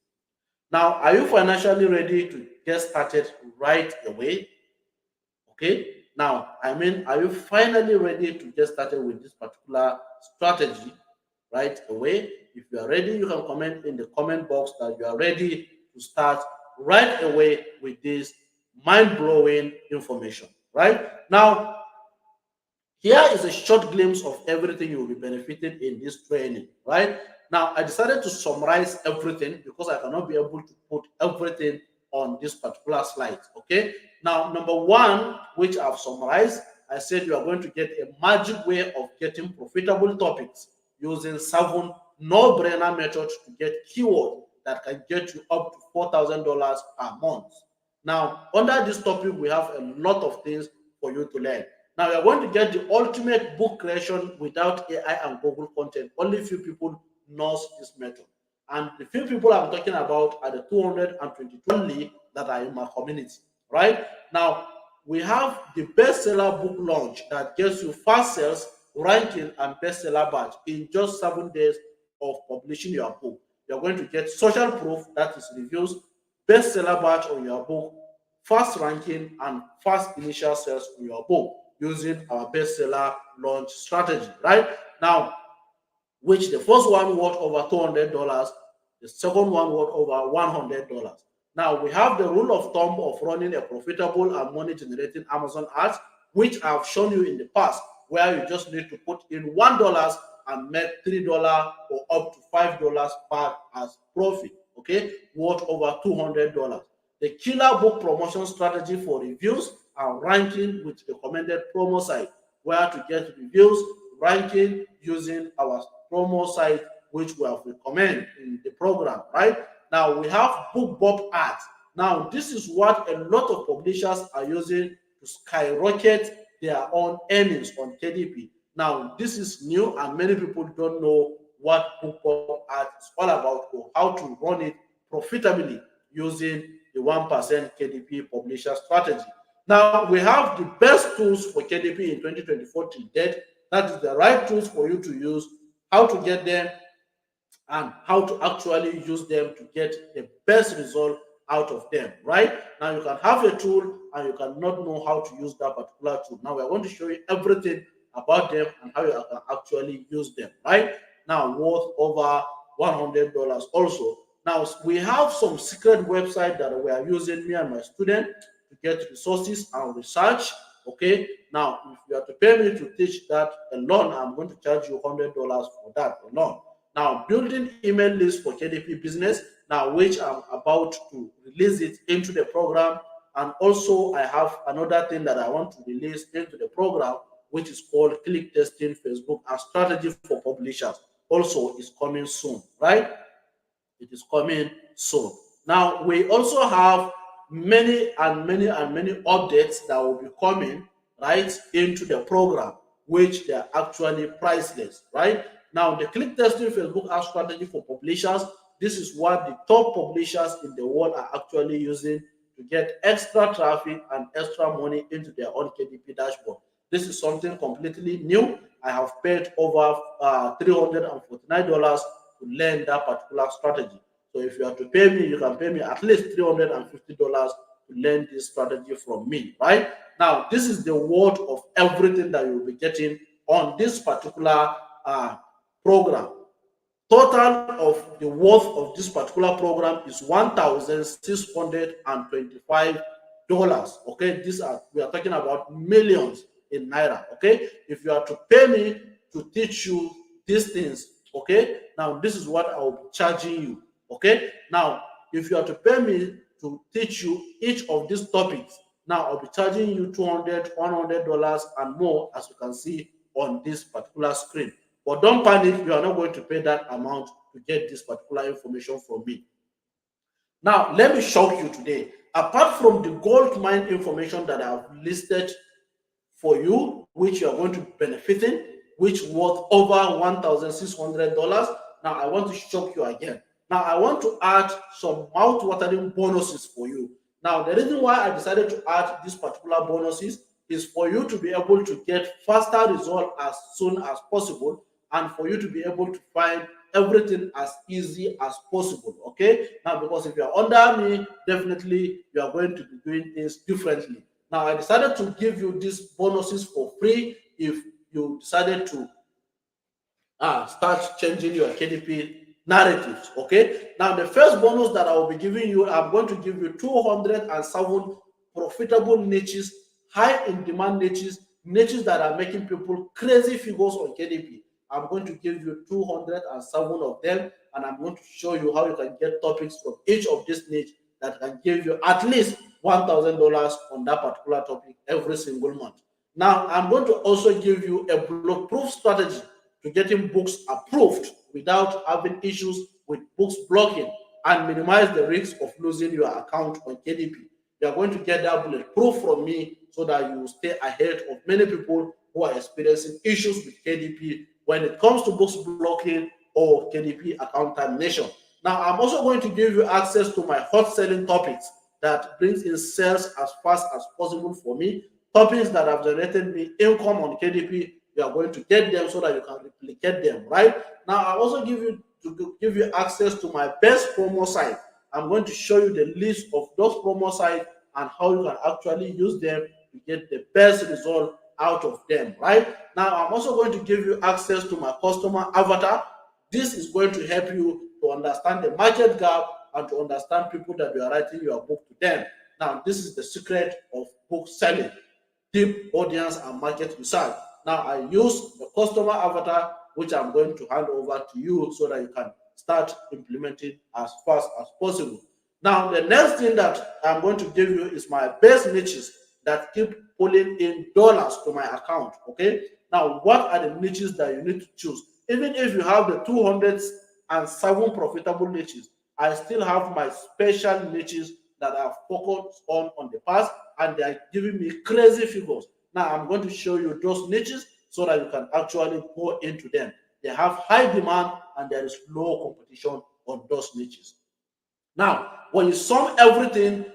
Now, are you financially ready to get started right away? Okay, now I mean, are you finally ready to get started with this particular strategy right away? If you are ready, you can comment in the comment box that you are ready to start right away with this mind-blowing information. Right now, here is a short glimpse of everything you will be benefiting in this training, right? Now, I decided to summarize everything because I cannot be able to put everything on this particular slide, okay? Now, number one, which I've summarized, I said you are going to get a magic way of getting profitable topics using 7 no-brainer methods to get keyword that can get you up to $4,000 per month. Now, under this topic, we have a lot of things for you to learn. Now, we are going to get the ultimate book creation without AI and Google content. Only few people knows this method. And the few people I'm talking about are the 222 only that are in my community, right? Now, we have the bestseller book launch that gets you fast sales, ranking, and bestseller badge in just 7 days of publishing your book. You're going to get social proof, that is reviews, bestseller badge on your book, fast ranking, and fast initial sales on your book using our bestseller launch strategy, right? Now, which the first one worth over $200, the second one worth over $100. Now, we have the rule of thumb of running a profitable and money generating Amazon ads, which I've shown you in the past, where you just need to put in $1 and make $3 or up to $5 per as profit, okay, worth over $200. The killer book promotion strategy for reviews and ranking with recommended promo site, where to get reviews, ranking using our promo site, which we have recommended in the program, right? Now we have BookBob ads. Now this is what a lot of publishers are using to skyrocket their own earnings on KDP. Now this is new and many people don't know what BookBob ads is all about or how to run it profitably using the 1% KDP publisher strategy. Now we have the best tools for KDP in 2024 to date. That is the right tools for you to use, how to get them, and how to actually use them to get the best result out of them, right? Now you can have a tool and you cannot know how to use that particular tool. Now we are going to show you everything about them and how you can actually use them, right? Now worth over $100 also. Now we have some secret website that we are using, me and my student, to get resources and research. Okay, now if you are to pay me to teach that alone, I'm going to charge you $100 for that alone. Now, building email list for KDP business, now which I'm about to release it into the program. And also I have another thing that I want to release into the program, which is called click testing Facebook and strategy for publishers. Also is coming soon, right? It is coming soon. Now we also have many updates that will be coming right into the program, which they are actually priceless, right? Now the click testing Facebook ad strategy for publishers, this is what the top publishers in the world are actually using to get extra traffic and extra money into their own KDP dashboard. This is something completely new. I have paid over $349 to learn that particular strategy. So if you are to pay me, you can pay me at least $350 to learn this strategy from me, right? Now, this is the worth of everything that you will be getting on this particular program. Total of the worth of this particular program is $1,625. Okay, we are talking about millions in naira. Okay, if you are to pay me to teach you these things, okay, now this is what I will be charging you. Okay, now if you are to pay me to teach you each of these topics, now I'll be charging you $200, $100 and more, as you can see on this particular screen. But don't panic, you are not going to pay that amount to get this particular information from me. Now, let me shock you today. Apart from the gold mine information that I've listed for you, which you are going to be benefiting, which worth over $1,600, now I want to shock you again. Now, I want to add some mouth-watering bonuses for you. Now, the reason why I decided to add these particular bonuses is for you to be able to get faster results as soon as possible, and for you to be able to find everything as easy as possible. Okay, now because if you're under me, definitely you are going to be doing things differently. Now I decided to give you these bonuses for free if you decided to start changing your KDP narratives. Okay, now the first bonus that I will be giving you, I'm going to give you 207 profitable niches, high in demand niches that are making people crazy figures on KDP. I'm going to give you 207 of them, and I'm going to show you how you can get topics from each of these niche that can give you at least $1,000 on that particular topic every single month. Now, I'm going to also give you a block-proof strategy to getting books approved without having issues with books blocking and minimize the risk of losing your account on KDP. You are going to get that bulletproof from me so that you will stay ahead of many people who are experiencing issues with KDP when it comes to books blocking or KDP account termination. Now, I'm also going to give you access to my hot selling topics that brings in sales as fast as possible for me, topics that have generated me income on KDP. You are going to get them so that you can replicate them, right? Now, I also give you access to my best promo site. I'm going to show you the list of those promo sites and how you can actually use them to get the best result out of them, right? Now, I'm also going to give you access to my customer avatar. This is going to help you to understand the market gap and to understand people that you are writing your book to them. Now, this is the secret of book selling: deep audience and market research. Now, I use the customer avatar, which I'm going to hand over to you so that you can start implementing as fast as possible. Now, the next thing that I'm going to give you is my best niches that keep pulling in dollars to my account. Okay, Now, what are the niches that you need to choose? Even if you have the 207 profitable niches, I still have my special niches that I've focused on the past, and they are giving me crazy figures. Now, I'm going to show you those niches so that you can actually go into them. They have high demand and there is low competition on those niches. Now, when you sum everything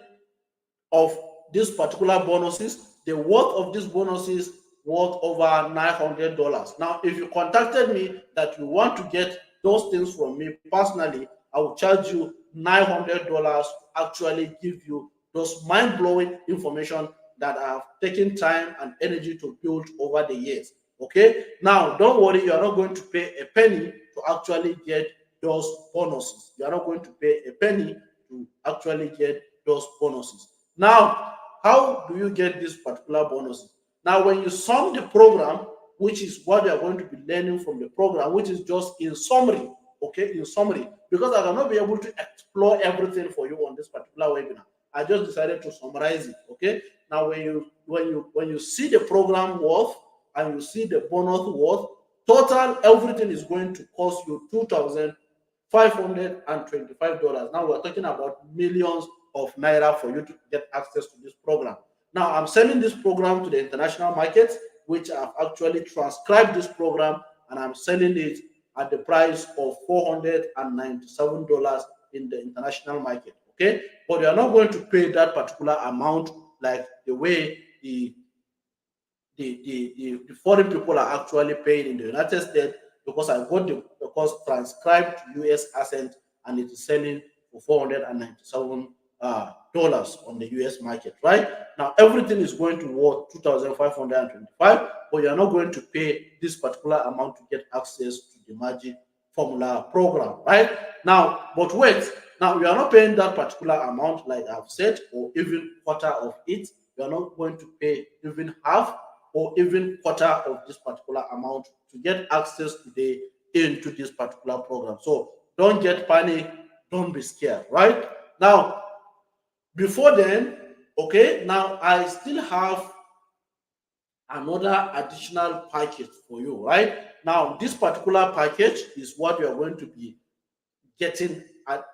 of these particular bonuses, the worth of these bonuses worth over $900. Now, if you contacted me that you want to get those things from me personally, I will charge you $900 to actually give you those mind-blowing information that I have taken time and energy to build over the years. Okay, now don't worry, you are not going to pay a penny to actually get those bonuses. You are not going to pay a penny to actually get those bonuses. Now, how do you get these particular bonuses? Now, when you sum the program, which is what you are going to be learning from the program, which is just in summary, okay, in summary, because I cannot be able to explore everything for you on this particular webinar. I just decided to summarize it. Okay. Now, when you see the program worth and you see the bonus worth, total everything is going to cost you $2,525. Now we're talking about millions of naira for you to get access to this program. Now I'm selling this program to the international market, which I've actually transcribed this program, and I'm selling it at the price of $497 in the international market. Okay, but you are not going to pay that particular amount like the way the foreign people are actually paying in the United States, because I got the course transcribed to US accent and it is selling for $497 dollars on the US market. Right now, everything is going to worth 2,525, but you are not going to pay this particular amount to get access to the Magic Formula program. Right now, but wait, now you are not paying that particular amount, like I've said, or even quarter of it. You are not going to pay even half or even quarter of this particular amount to get access today into this particular program. So don't get panic, don't be scared. Right now, before then, okay, now I still have another additional package for you. Right now, this particular package is what you are going to be getting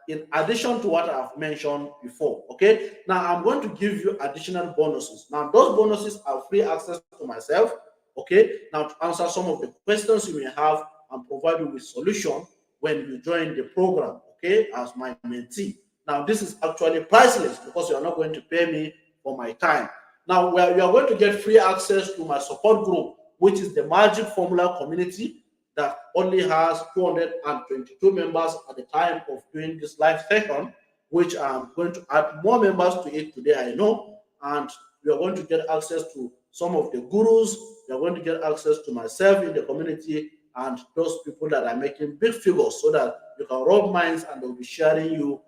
in addition to what I've mentioned before. Okay, now I'm going to give you additional bonuses. Now, those bonuses are free access to myself. Okay, now to answer some of the questions you may have and provide you with solution when you join the program, okay, as my mentee. Now, this is actually priceless because you are not going to pay me for my time. Now, where you are going to get free access to my support group, which is the Magic Formula community, that only has 222 members at the time of doing this live session, which I'm going to add more members to it today, I know. And you are going to get access to some of the gurus. You are going to get access to myself in the community and those people that are making big figures, so that you can rub minds and they'll be sharing you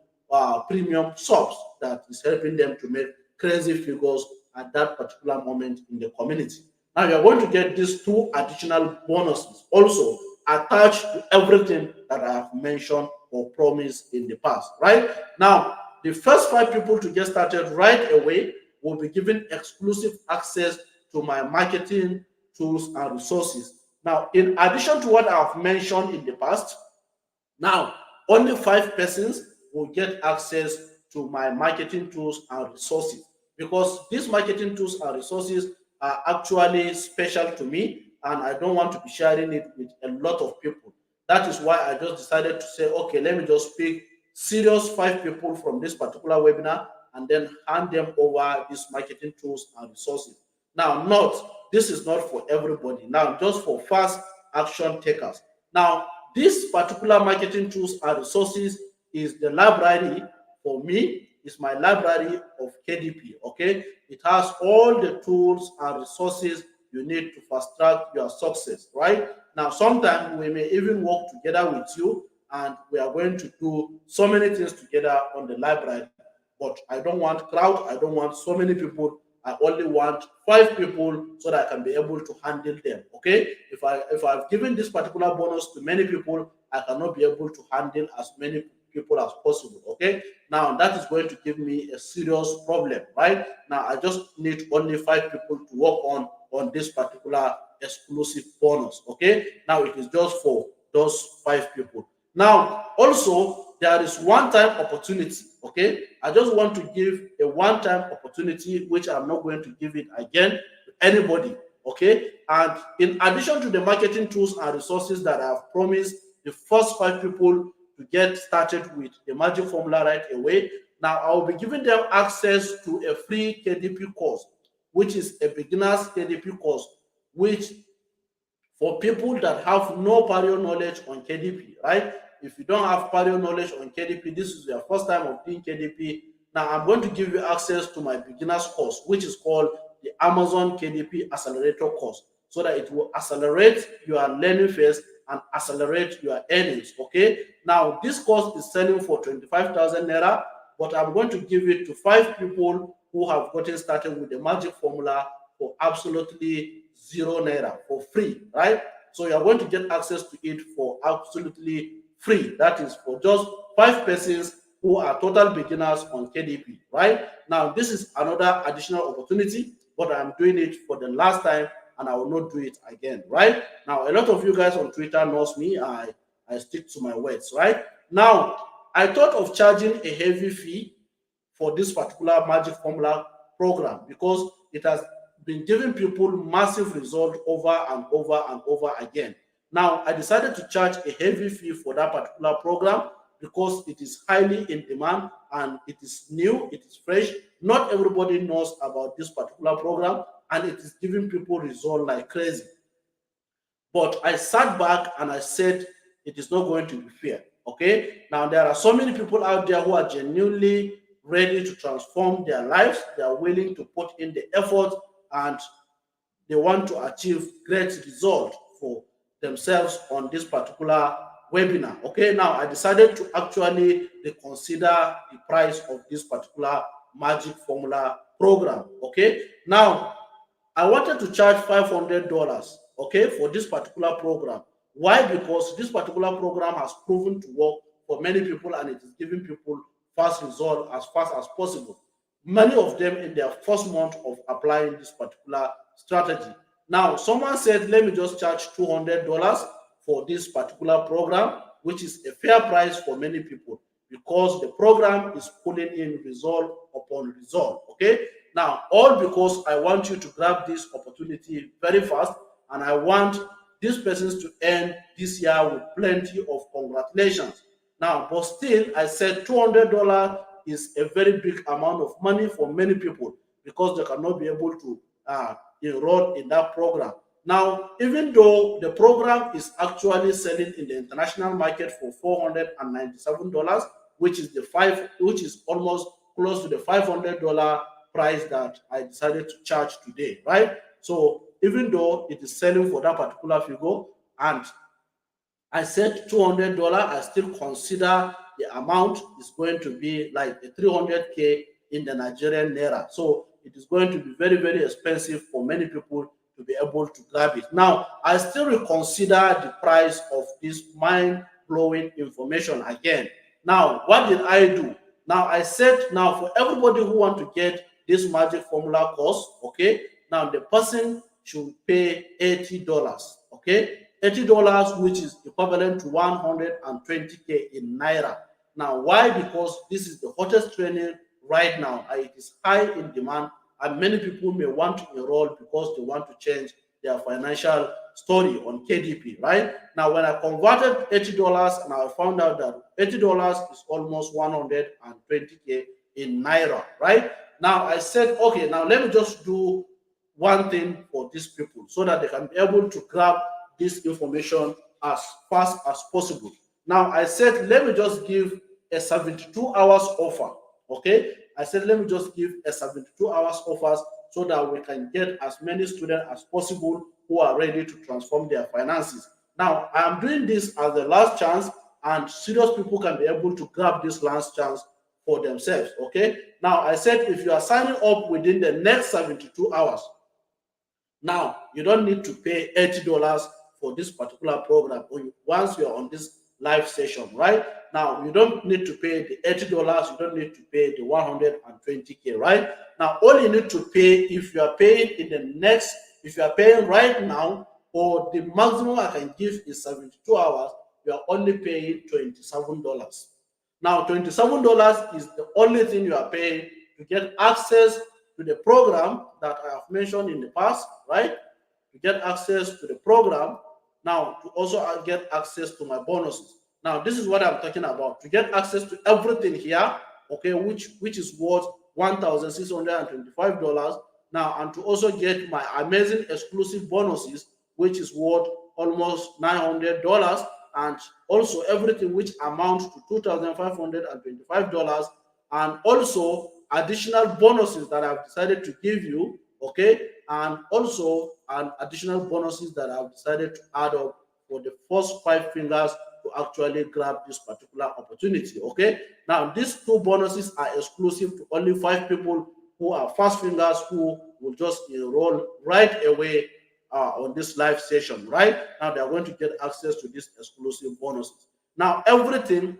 premium subs that is helping them to make crazy figures at that particular moment in the community. Now you're going to get these two additional bonuses also attached to everything that I have mentioned or promised in the past. Right now, the first 5 people to get started right away will be given exclusive access to my marketing tools and resources. Now, in addition to what I've mentioned in the past, now only 5 persons will get access to my marketing tools and resources, because these marketing tools and resources are actually special to me and I don't want to be sharing it with a lot of people. That is why I just decided to say, okay, let me just pick serious 5 people from this particular webinar and then hand them over these marketing tools and resources. Now, this is not for everybody. Now, just for fast action takers. Now, this particular marketing tools and resources is the library for me. Is my library of KDP. Okay, it has all the tools and resources you need to fast track your success. Right now, sometimes we may even work together with you, and we are going to do so many things together on the library. But I don't want crowd. I don't want so many people. I only want 5 people so that I can be able to handle them. Okay, if I've given this particular bonus to many people, I cannot be able to handle as many people as possible. Okay, now that is going to give me a serious problem. Right now, I just need only 5 people to work on this particular exclusive bonus. Okay, now it is just for those 5 people. Now, also, there is one-time opportunity. Okay, I just want to give a one-time opportunity, which I'm not going to give it again to anybody. Okay, and in addition to the marketing tools and resources that I have promised the first 5 people to get started with the magic formula right away, now I will be giving them access to a free KDP course, which is a beginner's KDP course, which for people that have no prior knowledge on KDP, right? If you don't have prior knowledge on KDP, this is your first time of doing KDP. Now I'm going to give you access to my beginner's course, which is called the Amazon KDP Accelerator course, so that it will accelerate your learning phase and accelerate your earnings. Okay. Now this course is selling for 25,000 naira, but I'm going to give it to 5 people who have gotten started with the magic formula for absolutely 0 naira for free, right? So you are going to get access to it for absolutely free. That is for just 5 persons who are total beginners on KDP, right? Now, this is another additional opportunity, but I'm doing it for the last time and I will not do it again, right? Now, a lot of you guys on Twitter knows me. I stick to my words, right? Now, I thought of charging a heavy fee for this particular magic formula program because it has been giving people massive results over and over and over again. Now, I decided to charge a heavy fee for that particular program because it is highly in demand and it is new, it is fresh. Not everybody knows about this particular program and it is giving people results like crazy. But I sat back and I said, it is not going to be fair. Okay. Now, there are so many people out there who are genuinely ready to transform their lives. They are willing to put in the effort and they want to achieve great result for themselves on this particular webinar. Okay. Now, I decided to actually reconsider the price of this particular magic formula program. Okay. Now, I wanted to charge $500, okay, for this particular program. Why? Because this particular program has proven to work for many people and it is giving people fast result as fast as possible. Many of them in their first month of applying this particular strategy. Now, someone said, let me just charge $200 for this particular program, which is a fair price for many people because the program is pulling in result upon result, okay? Now, all because I want you to grab this opportunity very fast and I want these persons to end this year with plenty of congratulations. Now, but still, I said $200 is a very big amount of money for many people because they cannot be able to enroll in that program. Now, even though the program is actually selling in the international market for $497, which is almost close to the $500 price that I decided to charge today, right? So even though it is selling for that particular figure and I said $200, I still consider the amount is going to be like a 300K in the Nigerian naira. So it is going to be very, very expensive for many people to be able to grab it. Now, I still reconsider the price of this mind-blowing information again. Now, what did I do? Now, I said, now for everybody who want to get this magic formula course, okay, now the person should pay $80, okay? $80, which is equivalent to 120K in Naira. Now, why? Because this is the hottest training right now. It is high in demand, and many people may want to enroll because they want to change their financial story on KDP, right? Now, when I converted $80 and I found out that $80 is almost 120K in Naira, right? Now, I said, okay, now let me just do one thing for these people so that they can be able to grab this information as fast as possible. Now, I said, let me just give a 72 hours offer, okay? I said, let me just give a 72 hours offers so that we can get as many students as possible who are ready to transform their finances. Now, I am doing this as the last chance, and serious people can be able to grab this last chance for themselves, okay? Now, I said, if you are signing up within the next 72 hours, now, you don't need to pay $80 for this particular program once you're on this live session, right? Now, you don't need to pay the $80, you don't need to pay the 120K, right? Now, all you need to pay, if you are paying in the next If you are paying right now, or the maximum I can give is 72 hours, you are only paying $27. Now, $27 is the only thing you are paying to get access to the program that I have mentioned in the past, right? To get access to the program. Now, to also get access to my bonuses. Now, this is what I'm talking about. To get access to everything here, okay, which is worth $1,625. Now, and to also get my amazing exclusive bonuses, which is worth almost $900, and also everything which amounts to $2,525, and also additional bonuses that I've decided to give you, okay, and also an additional bonuses that I've decided to add up for the first 5 fingers to actually grab this particular opportunity. Okay, now these two bonuses are exclusive to only 5 people who are fast fingers, who will just enroll right away on this live session. Right now, they are going to get access to these exclusive bonuses. Now, everything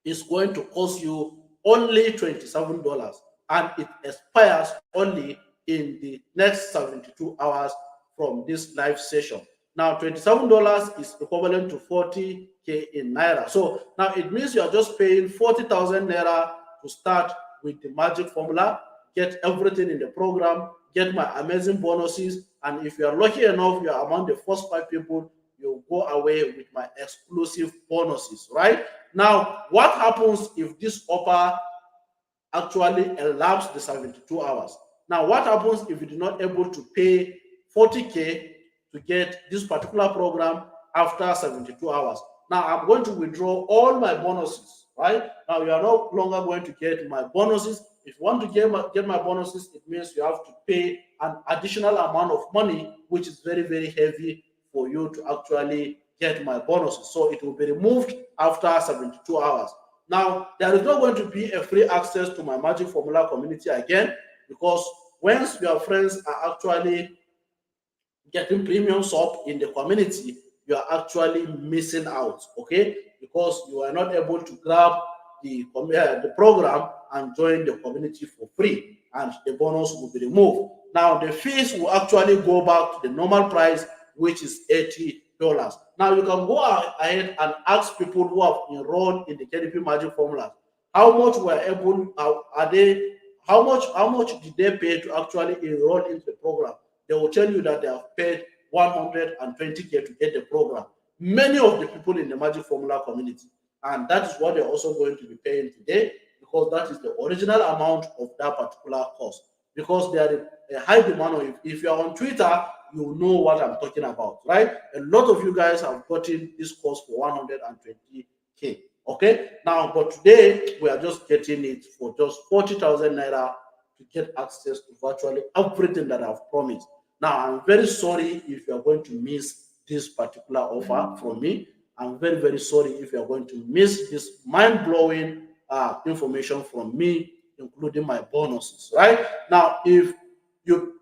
is going to cost you only $27, and it expires only in the next 72 hours from this live session. Now, $27 is equivalent to 40K in Naira. So now it means you are just paying 40,000 Naira to start with the magic formula, get everything in the program, get my amazing bonuses, and if you are lucky enough, you are among the first 5 people, you go away with my exclusive bonuses, right? Now, what happens if this offer actually elapses the 72 hours? Now, what happens if you do not able to pay 40K to get this particular program after 72 hours? Now, I'm going to withdraw all my bonuses, right? Now, you are no longer going to get my bonuses. If you want to get my bonuses, it means you have to pay an additional amount of money, which is very, very heavy for you to actually get my bonuses. So it will be removed after 72 hours. Now, there is not going to be a free access to my Magic Formula community again, because once your friends are actually getting premium sub in the community, you are actually missing out, okay? Because you are not able to grab the program and join the community for free, and the bonus will be removed. Now, the fees will actually go back to the normal price, which is $80. Now, you can go ahead and ask people who have enrolled in the KDP Magic Formula how much were able, are they, how much did they pay to actually enroll into the program? They will tell you that they have paid 120K to get the program. Many of the people in the Magic Formula community, and that is what they're also going to be paying today, because that is the original amount of that particular cost. Because there is a high demand of it. If you are on Twitter, you know what I'm talking about, right? A lot of you guys have gotten this course for 120K. Okay, now, but today we are just getting it for just 40,000 Naira to get access to virtually everything that I've promised. Now, I'm very sorry if you are going to miss this particular offer from me. I'm very, very sorry if you are going to miss this mind-blowing information from me, including my bonuses, right? Now, if you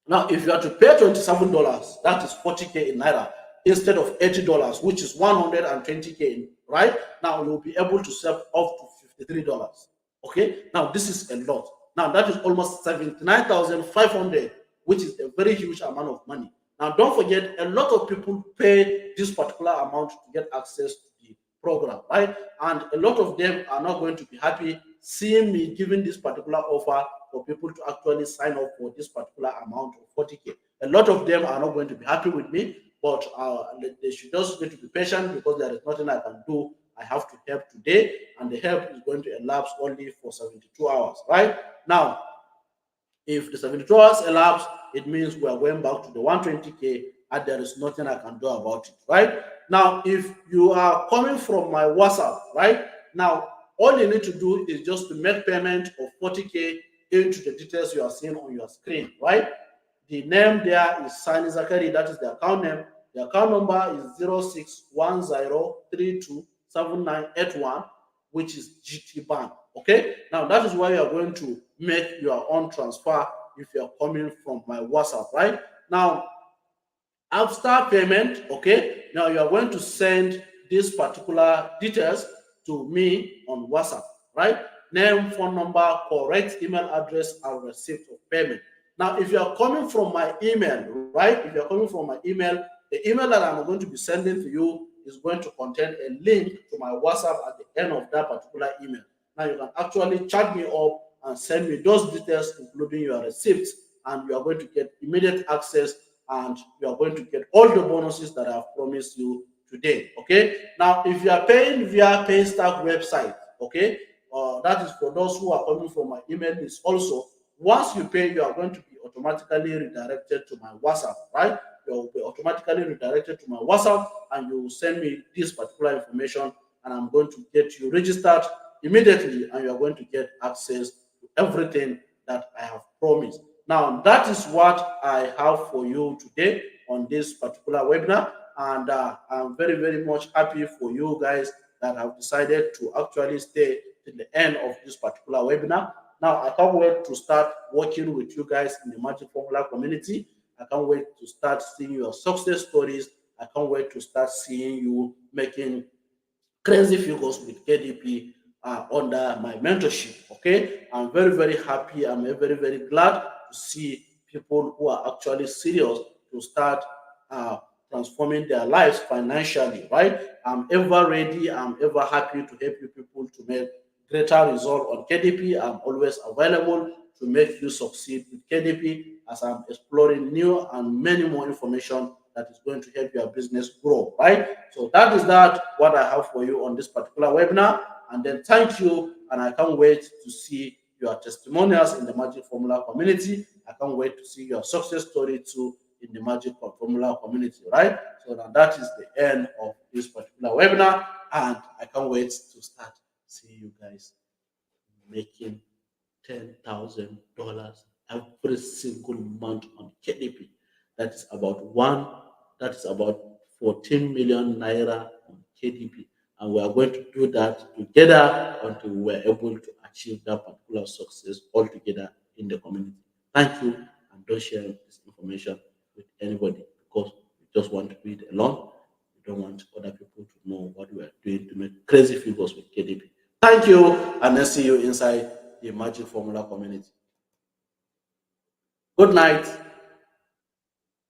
have to pay $27, that is 40K in Naira, instead of $80, which is 120K, right? Now, you'll be able to save up to $53. Okay, now this is a lot. Now, that is almost 79,500, which is a very huge amount of money. Now, don't forget, a lot of people pay this particular amount to get access to the program, right? And a lot of them are not going to be happy seeing me giving this particular offer for people to actually sign up for this particular amount of 40K. A lot of them are not going to be happy with me, but they should just need to be patient, because there is nothing I can do. I have to help today, and the help is going to elapse only for 72 hours, right? Now, if the 72 hours elapse, it means we are going back to the 120K, and there is nothing I can do about it, right? Now, if you are coming from my WhatsApp, right? Now, all you need to do is just to make payment of 40K into the details you are seeing on your screen, right? The name there is Sani Zakari, that is the account name. The account number is 0610327981, which is GT Bank. Okay, now that is why you are going to make your own transfer if you are coming from my WhatsApp, right? Now, after payment, okay, now you are going to send these particular details to me on WhatsApp, right? name, phone number, correct email address, and receipt of payment. Now, if you are coming from my email, right? If you are coming from my email, the email that I'm going to be sending to you is going to contain a link to my WhatsApp at the end of that particular email. Now, you can actually chat me up and send me those details, including your receipts, and you are going to get immediate access, and you are going to get all the bonuses that I've promised you today. Okay. Now, if you are paying via Paystack website, okay, that is for those who are coming from my email list. Also, once you pay, you are going to be automatically redirected to my WhatsApp, right? You will be automatically redirected to my WhatsApp, and you will send me this particular information, and I'm going to get you registered immediately, and you are going to get access to everything that I have promised. Now, that is what I have for you today on this particular webinar, and I'm very, very much happy for you guys that have decided to actually stay till the end of this particular webinar. Now, I can't wait to start working with you guys in the Magic Formula community. I can't wait to start seeing your success stories. I can't wait to start seeing you making crazy figures with KDP under my mentorship. Okay, I'm very, very happy. I'm very, very glad to see people who are actually serious to start uh, transforming their lives financially. Right? I'm ever ready. I'm ever happy to help you people to make greater result on KDP. I'm always available to make you succeed with KDP as I'm exploring new and many more information that is going to help your business grow, right? So that is what I have for you on this particular webinar. And then thank you, and I can't wait to see your testimonials in the Magic Formula community. I can't wait to see your success story too in the Magic Formula community, right? So now that is the end of this particular webinar, and I can't wait to start seeing you guys making $10,000 every single month on KDP. That is about one. That is about 14 million naira on KDP, and we are going to do that together until we are able to achieve that particular success all together in the community. Thank you, and don't share this information with anybody because we just want to do it alone. We don't want other people to know what we are doing to make crazy figures with KDP. Thank you, and let's see you inside the Magic Formula community. Good night.